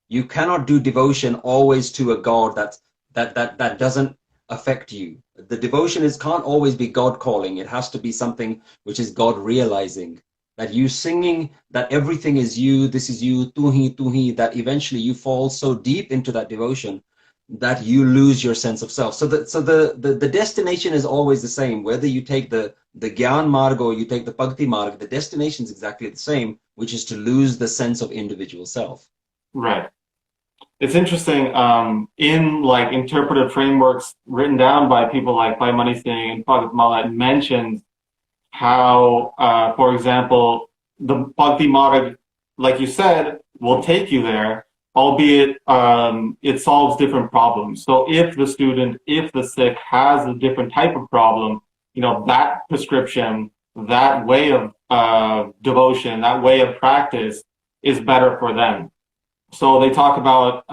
You cannot do devotion always to a God that doesn't affect you. The devotion can't always be God calling. It has to be something which is God realizing, that you singing that everything is you, this is you, tu hi, that eventually you fall so deep into that devotion that you lose your sense of self. So the destination is always the same, whether you take the Gyan Marg or you take the Bhakti Marg, the destination is exactly the same, which is to lose the sense of individual self. Right. It's interesting, in like interpretive frameworks written down by people like Bhai Mani Singh and Bhagat Mala, it mentions how, for example, the Bhakti Marg, like you said, will take you there, albeit it solves different problems. So if the student, if the Sikh has a different type of problem, that prescription, that way of devotion, that way of practice is better for them. So they talk about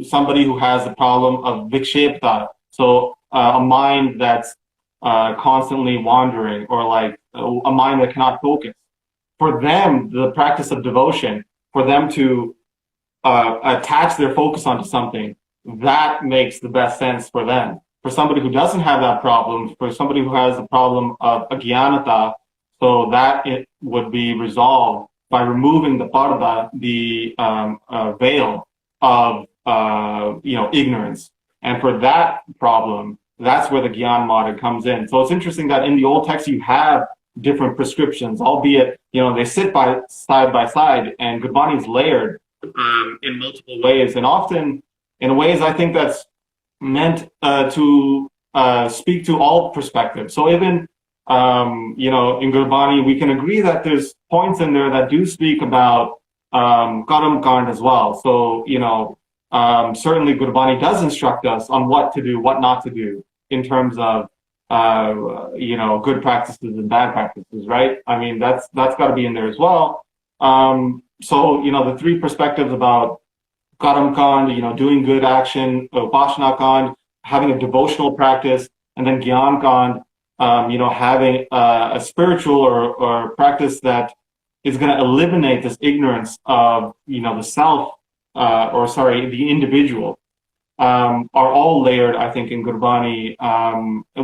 somebody who has the problem of vikshepta, so a mind that's constantly wandering, or like a mind that cannot focus. For them, the practice of devotion, for them to attach their focus onto something, that makes the best sense for them. For somebody who doesn't have that problem, for somebody who has the problem of agyanata, so that it would be resolved by removing the parda, the veil of ignorance. And for that problem, that's where the Gyan Marg comes in. So it's interesting that in the old text you have different prescriptions, albeit they sit by side, and Gurbani is layered in multiple ways, and often in ways I think that's meant to speak to all perspectives. So even in Gurbani, we can agree that there's points in there that do speak about Karam Kand as well. So certainly Gurbani does instruct us on what to do, what not to do in terms of good practices and bad practices, right? I mean, that's got to be in there as well. So the three perspectives about Karam Kand, doing good action, Upasana Kand, having a devotional practice, and then Gyan Kand, having a spiritual or practice that is going to eliminate this ignorance of, the self, the individual, are all layered, I think, in Gurbani,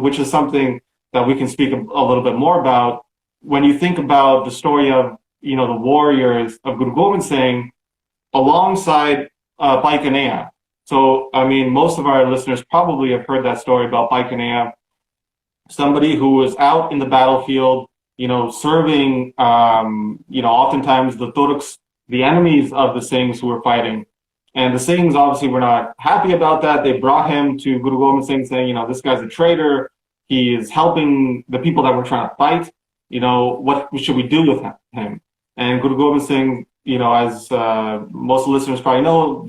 which is something that we can speak a little bit more about. When you think about the story of, the warriors of Guru Gobind Singh alongside Bhai Kanhaiya. So, I mean, most of our listeners probably have heard that story about Bhai Kanhaiya, somebody who was out in the battlefield, serving, oftentimes the Turks, the enemies of the Singhs who were fighting. And the Singhs obviously were not happy about that. They brought him to Guru Gobind Singh saying, this guy's a traitor. He is helping the people that we're trying to fight. What should we do with him? And Guru Gobind Singh, as most listeners probably know,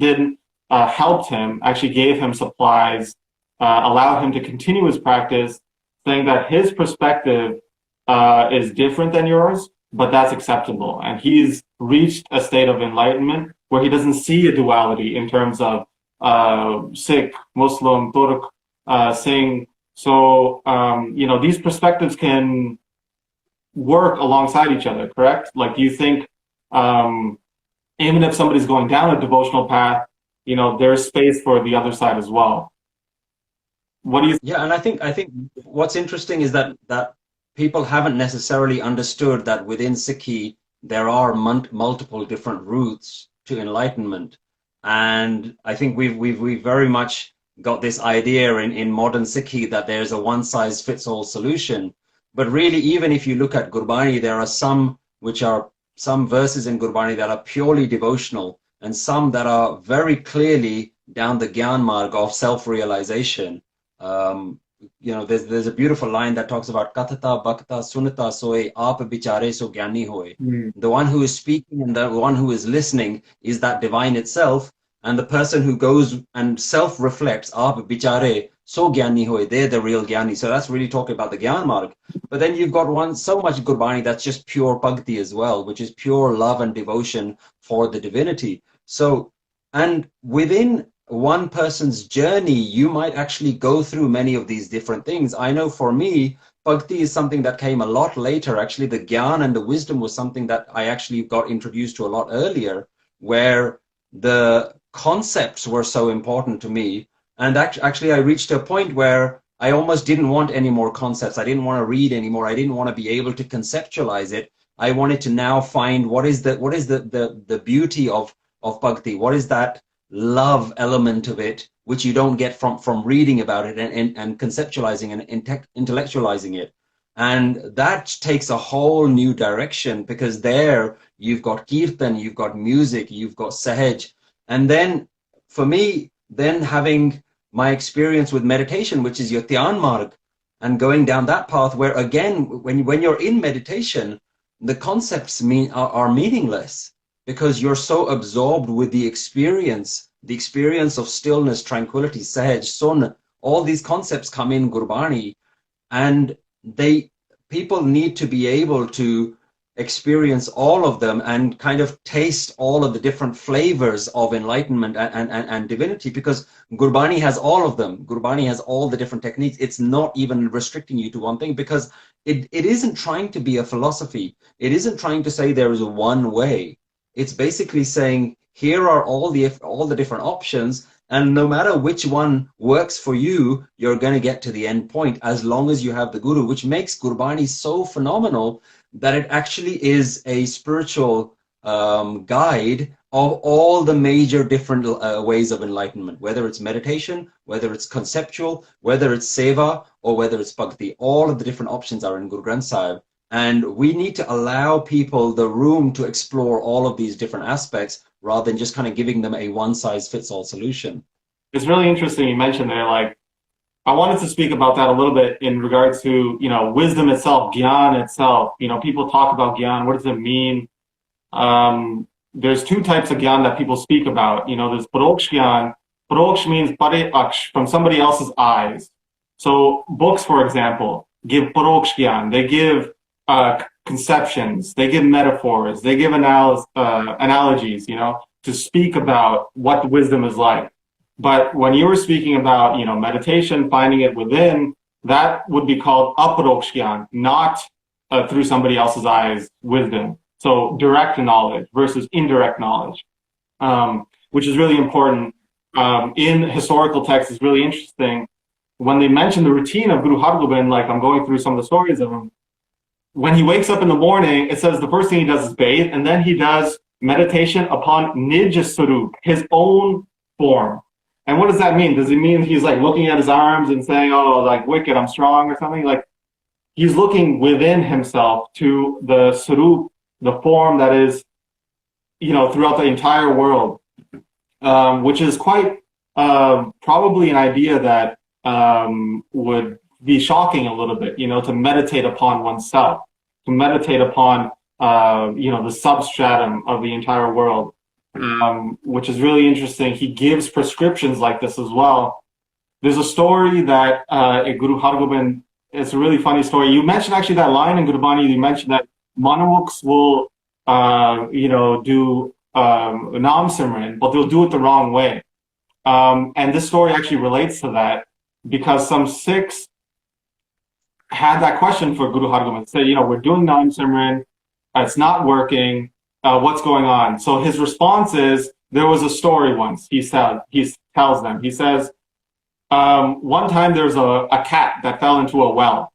helped him, actually gave him supplies, allowed him to continue his practice, saying that his perspective is different than yours, but that's acceptable. And he's reached a state of enlightenment where he doesn't see a duality in terms of Sikh, Muslim, Turk, Singh. So, these perspectives can work alongside each other, correct? Like, do you think even if somebody's going down a devotional path, there's space for the other side as well? What do you? Yeah, and I think what's interesting is that people haven't necessarily understood that within Sikhi there are multiple different routes to enlightenment, and I think we've very much got this idea in modern Sikhi that there's a one-size-fits-all solution. But really, even if you look at Gurbani, there are some verses in Gurbani that are purely devotional, and some that are very clearly down the Gyan Marg of self-realization. There's a beautiful line that talks about Kathata Bhakta Sunata Soe Aap Bichare So Gyani Hoye. The one who is speaking and the one who is listening is that divine itself, and the person who goes and self-reflects, Aap Bichare So Gyani Hoye, they're the real Gyani. So that's really talking about the Gyan Marg. But then you've got so much Gurbani that's just pure Bhakti as well, which is pure love and devotion for the divinity. So, and within one person's journey, you might actually go through many of these different things. I know for me, Bhakti is something that came a lot later. Actually, the Gyan and the wisdom was something that I actually got introduced to a lot earlier, where the concepts were so important to me. And actually, I reached a point where I almost didn't want any more concepts. I didn't want to read anymore. I didn't want to be able to conceptualize it. I wanted to now find what is the beauty of Bhakti. What is that love element of it, which you don't get from reading about it and conceptualizing and intellectualizing it. And that takes a whole new direction, because there you've got kirtan, you've got music, you've got sahaj. And then for me, then having my experience with meditation, which is your Dhyan Marg, and going down that path where, again, when you're in meditation, the concepts are meaningless, because you're so absorbed with the experience of stillness, tranquility, sahaj, sun. All these concepts come in Gurbani, and people need to be able to experience all of them and kind of taste all of the different flavors of enlightenment and divinity, because Gurbani has all of them. Gurbani has all the different techniques. It's not even restricting you to one thing, because it isn't trying to be a philosophy. It isn't trying to say there is one way. It's basically saying, here are all the different options, and no matter which one works for you, you're going to get to the end point as long as you have the Guru, which makes Gurbani so phenomenal that it actually is a spiritual guide of all the major different ways of enlightenment, whether it's meditation, whether it's conceptual, whether it's seva, or whether it's bhakti. All of the different options are in Guru Granth Sahib. And we need to allow people the room to explore all of these different aspects, rather than just kind of giving them a one-size-fits-all solution. It's really interesting you mentioned there, like, I wanted to speak about that a little bit in regards to, you know, wisdom itself, gyan itself. You know, people talk about gyan, what does it mean? There's two types of gyan that people speak about. You know, there's paroksh gyan. Paroksh means pare aksh, from somebody else's eyes. So books, for example, give paroksh gyan. They give conceptions, they give metaphors, they give analogies, you know, to speak about what wisdom is like. But when you were speaking about, you know, meditation, finding it within, that would be called aparoksh gyan, not through somebody else's eyes wisdom. So direct knowledge versus indirect knowledge, which is really important. In historical texts, is really interesting. When they mention the routine of Guru Hargobind, like I'm going through some of the stories of him, when he wakes up in the morning, it says the first thing he does is bathe, and then he does meditation upon Nij Sarup, his own form. And what does that mean? Does it mean he's like looking at his arms and saying, oh, like wicked, I'm strong or something? Like, he's looking within himself to the Sarup, the form that is, you know, throughout the entire world, which is quite probably an idea that would be shocking a little bit, you know, to meditate upon oneself, to meditate upon, you know, the substratum of the entire world, which is really interesting. He gives prescriptions like this as well. There's a story that Guru Hargobind, it's a really funny story. You mentioned actually that line in Gurbani, you mentioned that Manawuks will, you know, do Naam Simran, but they'll do it the wrong way. And this story actually relates to that, because some Sikhs had that question for Guru Hargobind, said, you know, we're doing Naam Simran, it's not working, what's going on? So his response is, there was a story once, he tells them, he says, one time there's a cat that fell into a well,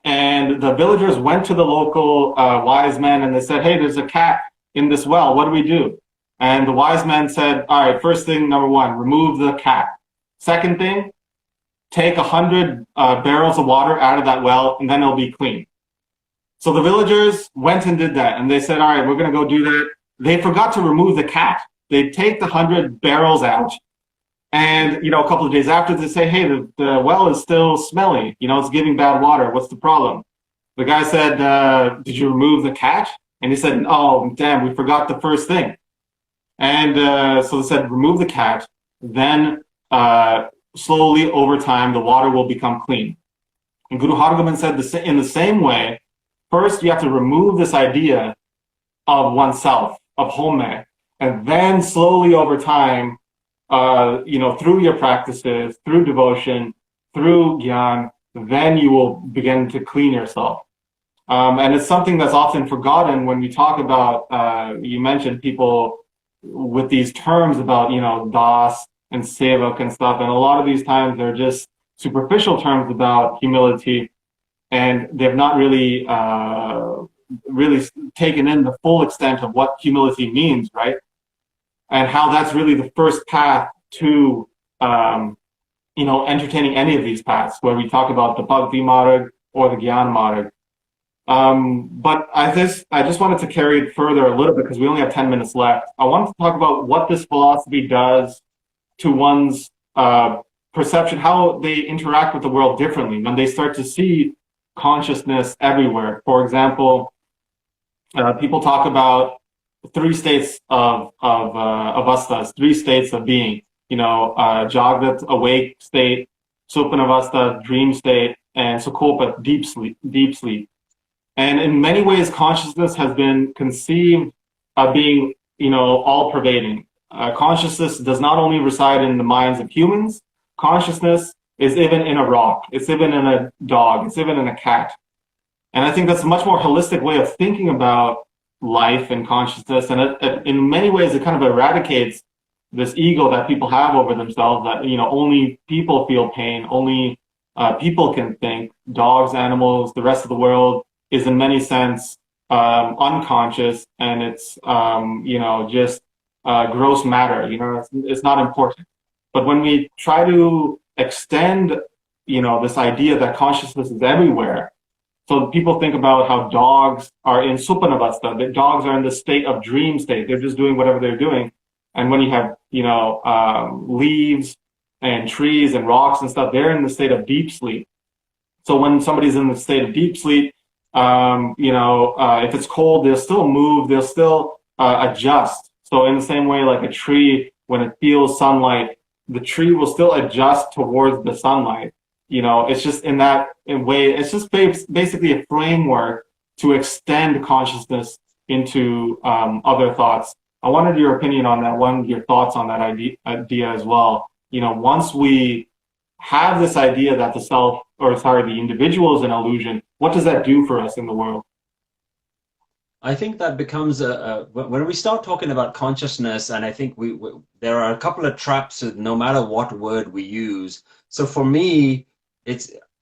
and the villagers went to the local wise men and they said, hey, there's a cat in this well, what do we do? And the wise man said, all right, first thing, number one, remove the cat. Second thing, take 100 barrels of water out of that well, and then it'll be clean. So the villagers went and did that, and they said, all right, we're going to go do that. They forgot to remove the cat. They take the 100 barrels out, and, you know, a couple of days after, they say, hey, the well is still smelly. You know, it's giving bad water. What's the problem? The guy said, did you remove the cat? And he said, oh, damn, we forgot the first thing. And so they said, remove the cat, then slowly over time, the water will become clean. And Guru Hargobind said in the same way, first you have to remove this idea of oneself, of home, and then slowly over time, you know, through your practices, through devotion, through gyan, then you will begin to clean yourself. And it's something that's often forgotten when we talk about, you mentioned people with these terms about, you know, das and sevak and stuff, and a lot of these times they're just superficial terms about humility, and they've not really really taken in the full extent of what humility means, right? And how that's really the first path to you know, entertaining any of these paths, where we talk about the bhakti marg or the gyan marg. But I just wanted to carry it further a little bit, because we only have 10 minutes left. I wanted to talk about what this philosophy does to one's perception, how they interact with the world differently when they start to see consciousness everywhere. For example, people talk about 3 states of avasthas, 3 states of being. You know, Jagrat, awake state, Supanavastha, dream state, and Sukopa, deep sleep. And in many ways, consciousness has been conceived of being, all-pervading. Consciousness does not only reside in the minds of humans. Consciousness is even in a rock. It's even in a dog. It's even in a cat. And I think that's a much more holistic way of thinking about life and consciousness. And in many ways, it kind of eradicates this ego that people have over themselves, that, only people feel pain, only people can think. Dogs, animals, the rest of the world is in many sense unconscious, and it's, just gross matter. It's not important. But when we try to extend, this idea that consciousness is everywhere, so people think about how dogs are in supanavastha, that dogs are in the state of dream state. They're just doing whatever they're doing. And when you have, leaves and trees and rocks and stuff, they're in the state of deep sleep. So when somebody's in the state of deep sleep, if it's cold, they'll still move, they'll still adjust. So in the same way, like a tree, when it feels sunlight, the tree will still adjust towards the sunlight. It's just in way, it's just basically a framework to extend consciousness into other thoughts. I wanted your opinion on that, your thoughts on that idea as well. Once we have this idea that the individual is an illusion, what does that do for us in the world? I think that becomes when we start talking about consciousness, and I think there are a couple of traps no matter what word we use. So for me,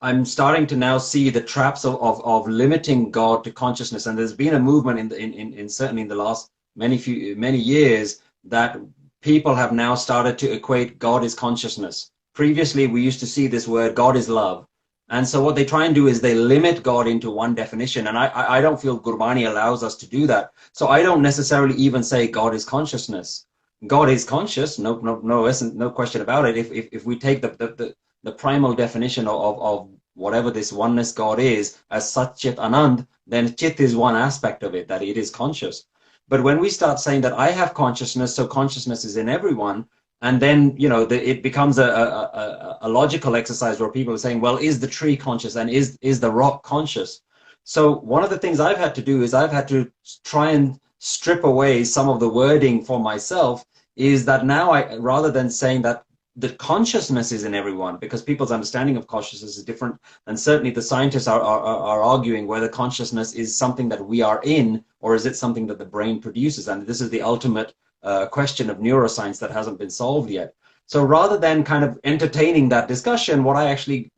I'm starting to now see the traps of limiting God to consciousness, and there's been a movement in certainly in the last many years that people have now started to equate God is consciousness. Previously, we used to see this word God is love. And so what they try and do is they limit God into one definition. And I don't feel Gurbani allows us to do that. So I don't necessarily even say God is consciousness. God is conscious, no question about it. If we take the primal definition of whatever this oneness God is as Sat Chit Anand, then Chit is one aspect of it, that it is conscious. But when we start saying that I have consciousness, so consciousness is in everyone, and then, it becomes a logical exercise where people are saying, well, is the tree conscious and is the rock conscious? So one of the things I've had to do is I've had to try and strip away some of the wording for myself, is that now rather than saying that the consciousness is in everyone, because people's understanding of consciousness is different, and certainly the scientists are arguing whether consciousness is something that we are in, or is it something that the brain produces? And this is the ultimate question of neuroscience that hasn't been solved yet. So rather than kind of entertaining that discussion, what I actually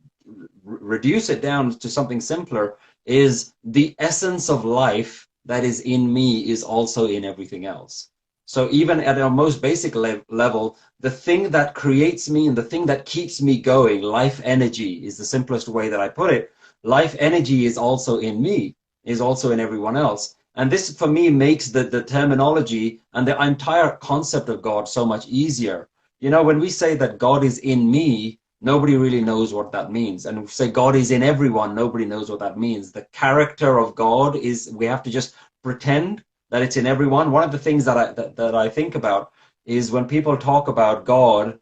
reduce it down to something simpler is the essence of life that is in me is also in everything else. So even at a most basic level, the thing that creates me and the thing that keeps me going, life energy is the simplest way that I put it. Life energy is also in me, is also in everyone else. And this, for me, makes the terminology and the entire concept of God so much easier. When we say that God is in me, nobody really knows what that means. And if we say God is in everyone, nobody knows what that means. The character of God is, we have to just pretend that it's in everyone. One of the things that I think about is when people talk about God,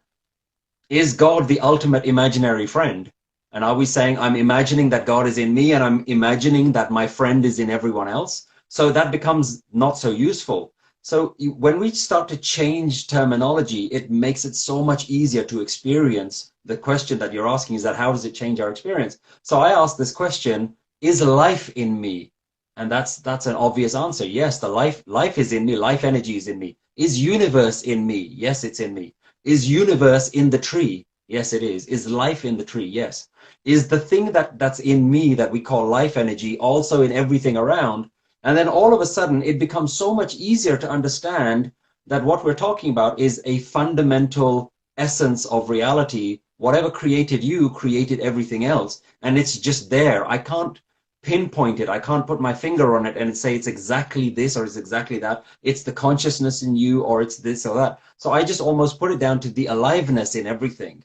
is God the ultimate imaginary friend? And are we saying I'm imagining that God is in me and I'm imagining that my friend is in everyone else? So that becomes not so useful. So when we start to change terminology, it makes it so much easier to experience. The question that you're asking is that how does it change our experience? So I asked this question, is life in me? And that's an obvious answer. Yes, the life is in me, life energy is in me. Is universe in me? Yes, it's in me. Is universe in the tree? Yes, it is. Is life in the tree? Yes. Is the thing that's in me that we call life energy also in everything around? And then all of a sudden, it becomes so much easier to understand that what we're talking about is a fundamental essence of reality. Whatever created you created everything else. And it's just there. I can't pinpoint it. I can't put my finger on it and say it's exactly this or it's exactly that. It's the consciousness in you or it's this or that. So I just almost put it down to the aliveness in everything.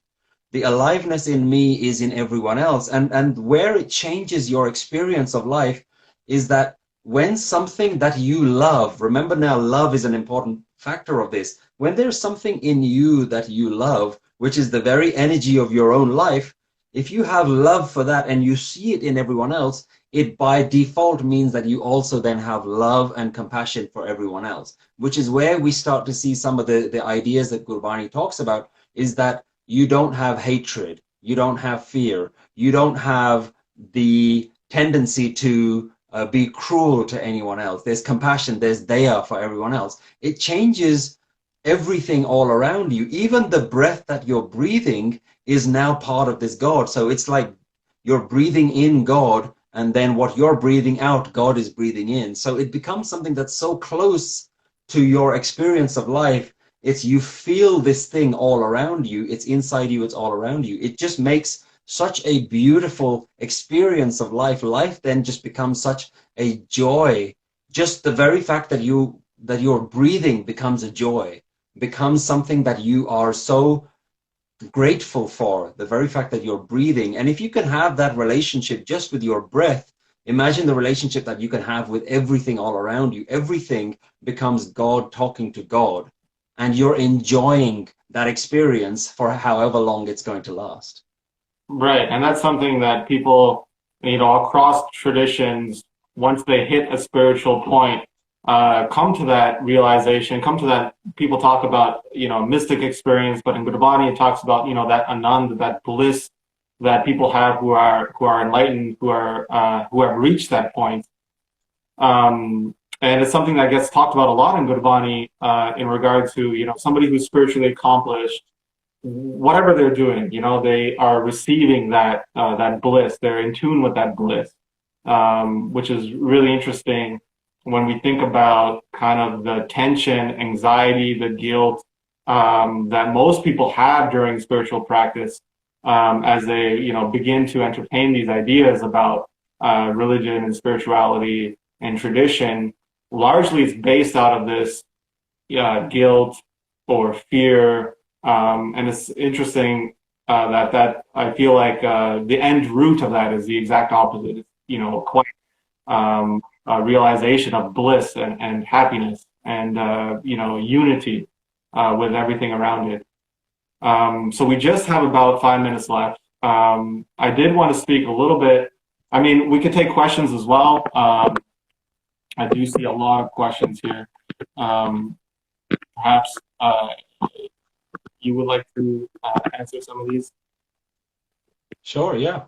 The aliveness in me is in everyone else. And where it changes your experience of life is that when something that you love, remember now, love is an important factor of this. When there's something in you that you love, which is the very energy of your own life, if you have love for that and you see it in everyone else, it by default means that you also then have love and compassion for everyone else, which is where we start to see some of the ideas that Gurbani talks about, is that you don't have hatred, you don't have fear, you don't have the tendency to be cruel to anyone else. There's compassion, there's daya for everyone else. It changes everything all around you. Even the breath that you're breathing is now part of this God. So it's like you're breathing in God, and then what you're breathing out, God is breathing in. So it becomes something that's so close to your experience of life. It's, you feel this thing all around you. It's inside you, it's all around you. It just makes such a beautiful experience of life. Life then just becomes such a joy. Just the very fact that you're breathing becomes a joy, becomes something that you are so grateful for, the very fact that you're breathing. And if you can have that relationship just with your breath, imagine the relationship that you can have with everything all around you. Everything becomes God talking to God, and you're enjoying that experience for however long it's going to last. Right, and that's something that people, across traditions, once they hit a spiritual point, come to that realization, come to that. People talk about, mystic experience, but in Gurbani it talks about, that anand, that bliss that people have who are enlightened, who have reached that point. And it's something that gets talked about a lot in Gurbani in regard to, somebody who's spiritually accomplished. Whatever they're doing, they are receiving that bliss. They're in tune with that bliss, which is really interesting when we think about kind of the tension, anxiety, the guilt that most people have during spiritual practice as they, begin to entertain these ideas about religion and spirituality and tradition. Largely, it's based out of this guilt or fear. And it's interesting that I feel like the end root of that is the exact opposite. It's, quite a realization of bliss and happiness and, unity with everything around it. So we just have about 5 minutes left. I did want to speak a little bit. I mean, we could take questions as well. I do see a lot of questions here. Perhaps you would like to answer some of these? Sure, yeah.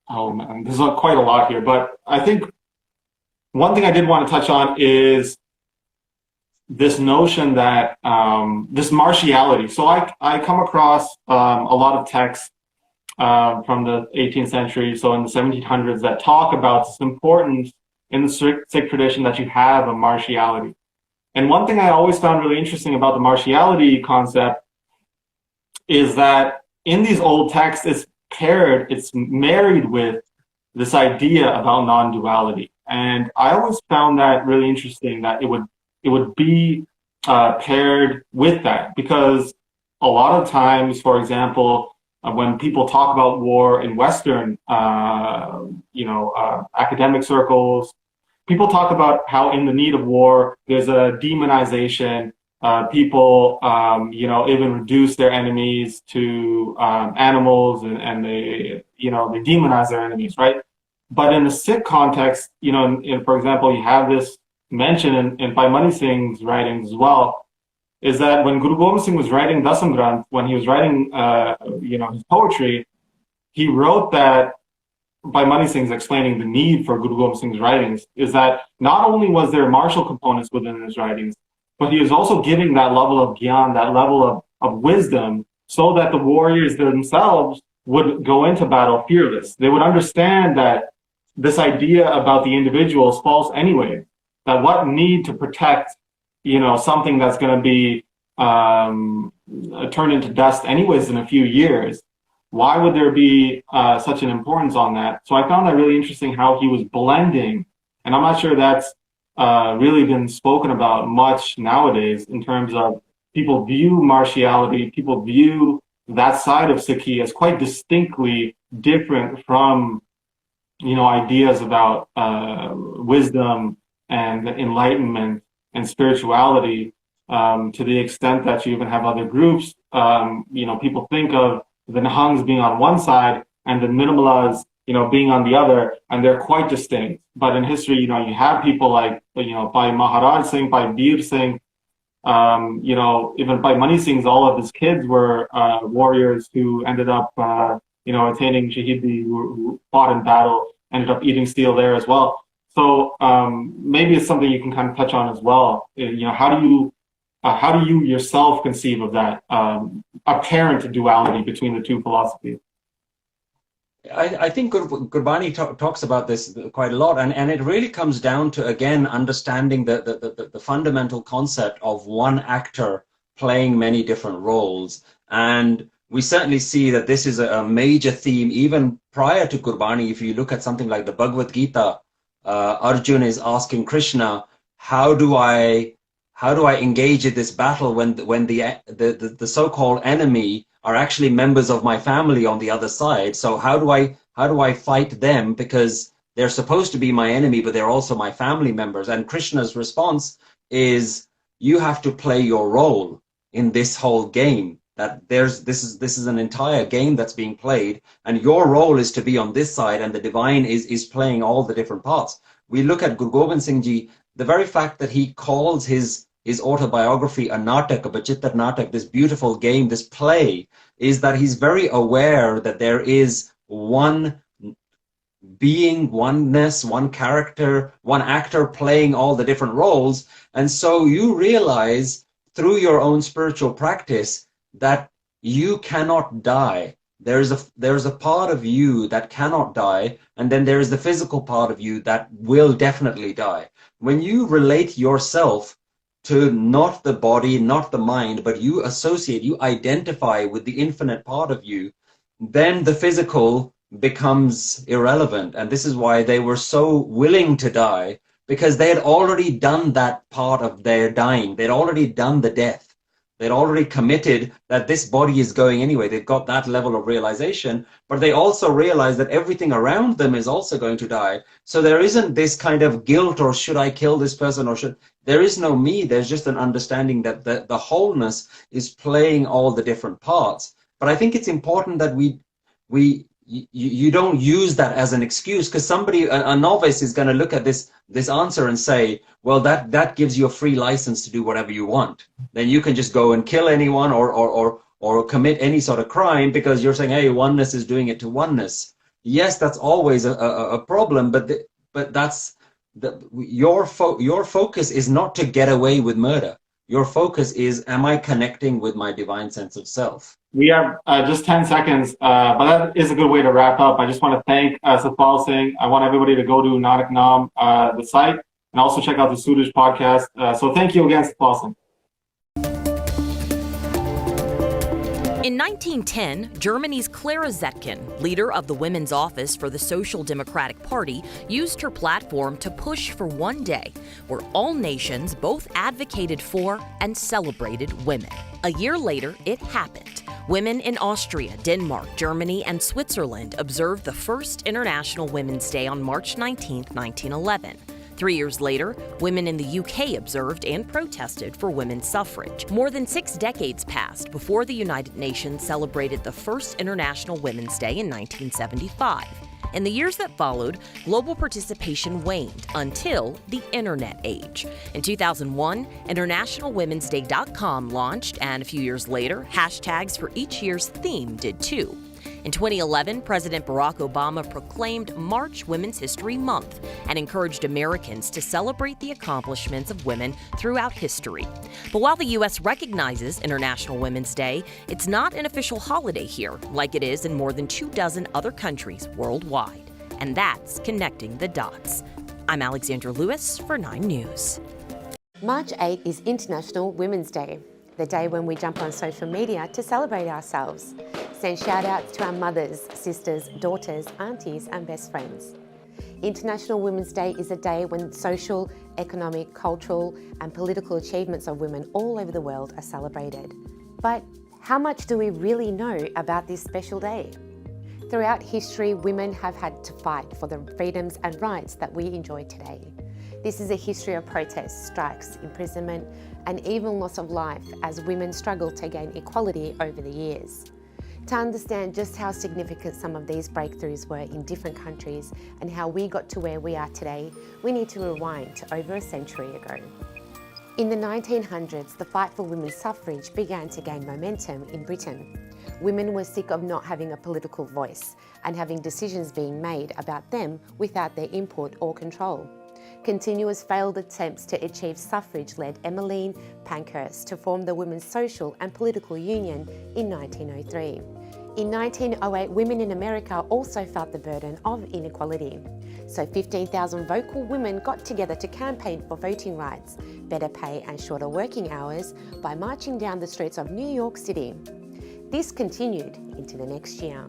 Oh man, there's quite a lot here, but I think one thing I did want to touch on is this notion that this martiality. So I come across a lot of texts from the 18th century, so in the 1700s, that talk about this importance in the Sikh tradition that you have a martiality. And one thing I always found really interesting about the martiality concept is that in these old texts, it's married with this idea about non-duality. And I always found that really interesting, that it would be paired with that, because a lot of times, for example, when people talk about war in Western, academic circles, people talk about how in the need of war, there's a demonization. People, even reduce their enemies to animals, and they demonize their enemies, right? But in the Sikh context, for example, you have this mention in Bhai Harmeet Singh's writings as well, is that when Guru Gobind Singh was writing Dasam Granth, when he was writing, his poetry, he wrote that. Bhai Harmeet Singh's explaining the need for Guru Gobind Singh's writings, is that not only was there martial components within his writings, but he was also giving that level of gyan, that level of wisdom, so that the warriors themselves would go into battle fearless. They would understand that this idea about the individual is false anyway, that what need to protect, something that's going to be turned into dust anyways in a few years. Why would there be such an importance on that? So I found that really interesting, how he was blending, and I'm not sure that's really been spoken about much nowadays, in terms of people view martiality, people view that side of Sikhi as quite distinctly different from, ideas about wisdom and enlightenment and spirituality, to the extent that you even have other groups, people think of the Nihangs being on one side and the Nirmalas, being on the other, and they're quite distinct. But in history, you have people like, Bhai Maharaj Singh, Bhai Bir Singh, even Bhai Mani Singh's, all of his kids were warriors who ended up, attaining Shahidi, who fought in battle, ended up eating steel there as well. So maybe it's something you can kind of touch on as well. How do you yourself conceive of that apparent duality between the two philosophies? I think Gurbani talks about this quite a lot, and it really comes down to, again, understanding the fundamental concept of one actor playing many different roles. And we certainly see that this is a major theme even prior to Gurbani. If you look at something like the Bhagavad Gita, Arjun is asking Krishna, how do I engage in this battle when the so-called enemy are actually members of my family on the other side? So how do I fight them, because they're supposed to be my enemy, but they're also my family members? And Krishna's response is, you have to play your role in this whole game. That this is an entire game that's being played, and your role is to be on this side, and the divine is playing all the different parts. We look at Guru Gobind Singh Ji, the very fact that he calls his autobiography a natak, a bachittar natak, this beautiful game, this play, is that he's very aware that there is one being, oneness, one character, one actor playing all the different roles. And so you realize through your own spiritual practice that you cannot die. There's a part of you that cannot die, and then there is the physical part of you that will definitely die. When you relate yourself to not the body, not the mind, but you associate, you identify with the infinite part of you, then the physical becomes irrelevant. And this is why they were so willing to die, because they had already done that part of their dying. They'd already done the death. They'd already committed that this body is going anyway. They've got that level of realization, but they also realize that everything around them is also going to die. So there isn't this kind of guilt, or should I kill this person, or there is no me. There's just an understanding that the wholeness is playing all the different parts. But I think it's important that you don't use that as an excuse, because a novice is going to look at this answer and say, well, that gives you a free license to do whatever you want. Then you can just go and kill anyone or commit any sort of crime, because you're saying, hey, oneness is doing it to oneness. Yes, that's always a problem, but that's your focus is not to get away with murder. Your focus is, am I connecting with my divine sense of self? We have just 10 seconds, but that is a good way to wrap up. I just want to thank Satpal Singh. I want everybody to go to Nanak Naam, the site, and also check out the Suraj podcast. So thank you again, Satpal Singh. In 1910, Germany's Clara Zetkin, leader of the Women's Office for the Social Democratic Party, used her platform to push for one day where all nations both advocated for and celebrated women. A year later, it happened. Women in Austria, Denmark, Germany, and Switzerland observed the first International Women's Day on March 19, 1911. 3 years later, women in the UK observed and protested for women's suffrage. More than 6 decades passed before the United Nations celebrated the first International Women's Day in 1975. In the years that followed, global participation waned until the internet age. In 2001, InternationalWomen'sDay.com launched, and a few years later, hashtags for each year's theme did too. In 2011, President Barack Obama proclaimed March Women's History Month and encouraged Americans to celebrate the accomplishments of women throughout history. But while the U.S. recognizes International Women's Day, it's not an official holiday here, like it is in more than 24 other countries worldwide. And that's connecting the dots. I'm Alexandra Lewis for 9 News. March 8 is International Women's Day, the day when we jump on social media to celebrate ourselves. Send shout-outs to our mothers, sisters, daughters, aunties and best friends. International Women's Day is a day when social, economic, cultural and political achievements of women all over the world are celebrated. But how much do we really know about this special day? Throughout history, women have had to fight for the freedoms and rights that we enjoy today. This is a history of protests, strikes, imprisonment and even loss of life as women struggle to gain equality over the years. To understand just how significant some of these breakthroughs were in different countries and how we got to where we are today, we need to rewind to over a century ago. In the 1900s, the fight for women's suffrage began to gain momentum in Britain. Women were sick of not having a political voice and having decisions being made about them without their input or control. Continuous failed attempts to achieve suffrage led Emmeline Pankhurst to form the Women's Social and Political Union in 1903. In 1908, women in America also felt the burden of inequality. So 15,000 vocal women got together to campaign for voting rights, better pay and shorter working hours by marching down the streets of New York City. This continued into the next year.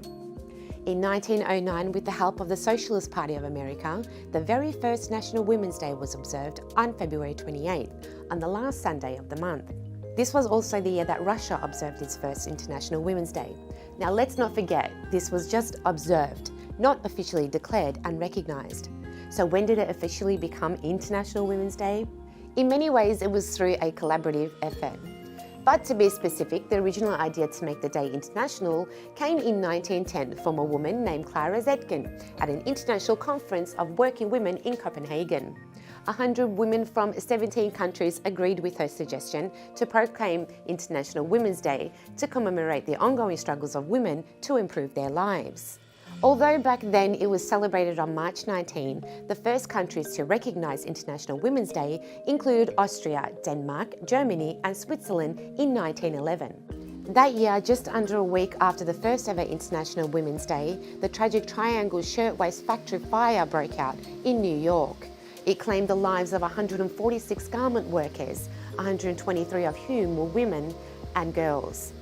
In 1909, with the help of the Socialist Party of America, the very first National Women's Day was observed on February 28, on the last Sunday of the month. This was also the year that Russia observed its first International Women's Day. Now let's not forget, this was just observed, not officially declared and recognised. So when did it officially become International Women's Day? In many ways, it was through a collaborative effort. But to be specific, the original idea to make the day international came in 1910 from a woman named Clara Zetkin at an international conference of working women in Copenhagen. 100 women from 17 countries agreed with her suggestion to proclaim International Women's Day to commemorate the ongoing struggles of women to improve their lives. Although back then it was celebrated on March 19, the first countries to recognise International Women's Day included Austria, Denmark, Germany and Switzerland in 1911. That year, just under a week after the first ever International Women's Day, the tragic Triangle Shirtwaist Factory fire broke out in New York. It claimed the lives of 146 garment workers, 123 of whom were women and girls.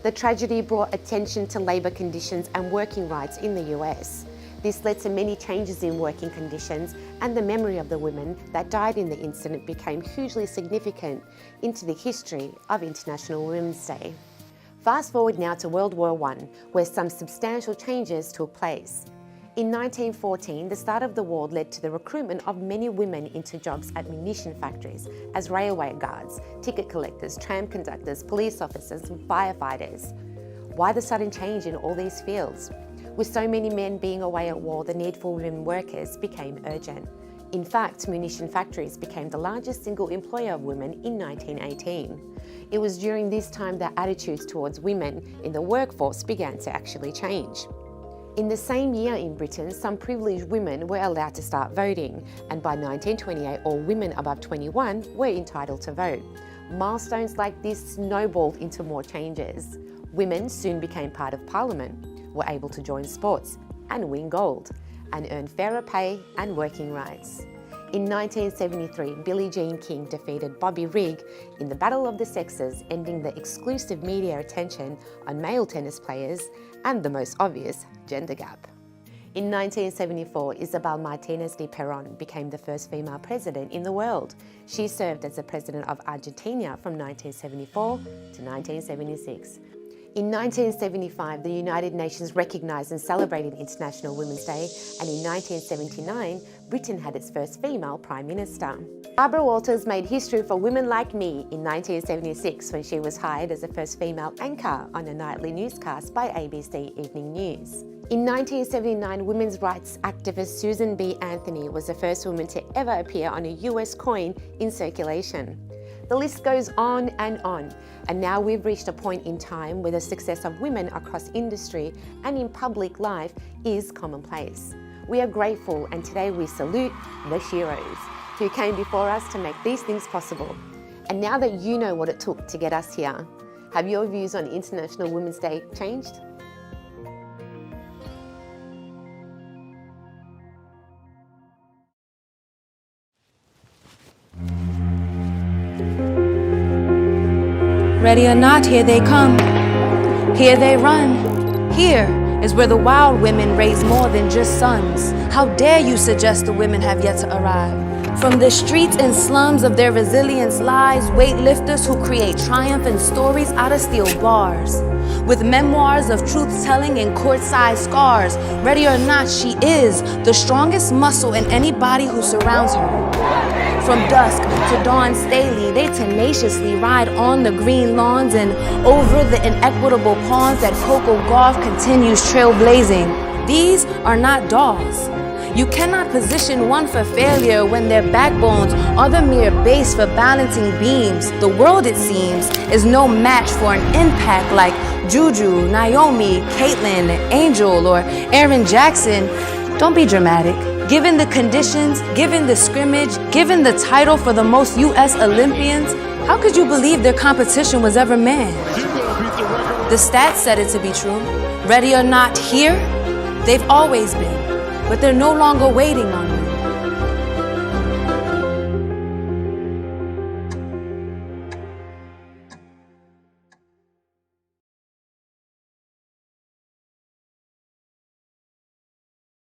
The tragedy brought attention to labour conditions and working rights in the US. This led to many changes in working conditions, and the memory of the women that died in the incident became hugely significant into the history of International Women's Day. Fast forward now to World War I, where some substantial changes took place. In 1914, the start of the war led to the recruitment of many women into jobs at munition factories as railway guards, ticket collectors, tram conductors, police officers and firefighters. Why the sudden change in all these fields? With so many men being away at war, the need for women workers became urgent. In fact, munition factories became the largest single employer of women in 1918. It was during this time that attitudes towards women in the workforce began to actually change. In the same year in Britain, some privileged women were allowed to start voting, and by 1928, all women above 21 were entitled to vote. Milestones like this snowballed into more changes. Women soon became part of Parliament, were able to join sports and win gold, and earn fairer pay and working rights. In 1973, Billie Jean King defeated Bobby Rigg in the Battle of the Sexes, ending the exclusive media attention on male tennis players and the most obvious gender gap. In 1974, Isabel Martínez de Perón became the first female president in the world. She served as the president of Argentina from 1974 to 1976. In 1975, the United Nations recognised and celebrated International Women's Day, and in 1979, Britain had its first female Prime Minister. Barbara Walters made history for Women Like Me in 1976 when she was hired as the first female anchor on a nightly newscast by ABC Evening News. In 1979, women's rights activist Susan B. Anthony was the first woman to ever appear on a US coin in circulation. The list goes on, and now we've reached a point in time where the success of women across industry and in public life is commonplace. We are grateful, and today we salute the heroes who came before us to make these things possible. And now that you know what it took to get us here, have your views on International Women's Day changed? Ready or not, here they come. Here they run. Here is where the wild women raise more than just sons. How dare you suggest the women have yet to arrive? From the streets and slums of their resilience lies weightlifters who create triumphant stories out of steel bars. With memoirs of truth-telling and court-side scars, ready or not, she is the strongest muscle in any body who surrounds her. From dusk to dawn daily, they tenaciously ride on the green lawns and over the inequitable pawns that Coco Gauff continues trailblazing. These are not dolls. You cannot position one for failure when their backbones are the mere base for balancing beams. The world, it seems, is no match for an impact like Juju, Naomi, Caitlyn, Angel, or Aaron Jackson. Don't be dramatic. Given the conditions, given the scrimmage, given the title for the most U.S. Olympians, how could you believe their competition was ever manned? The stats said it to be true. Ready or not here, they've always been. But they're no longer waiting on me.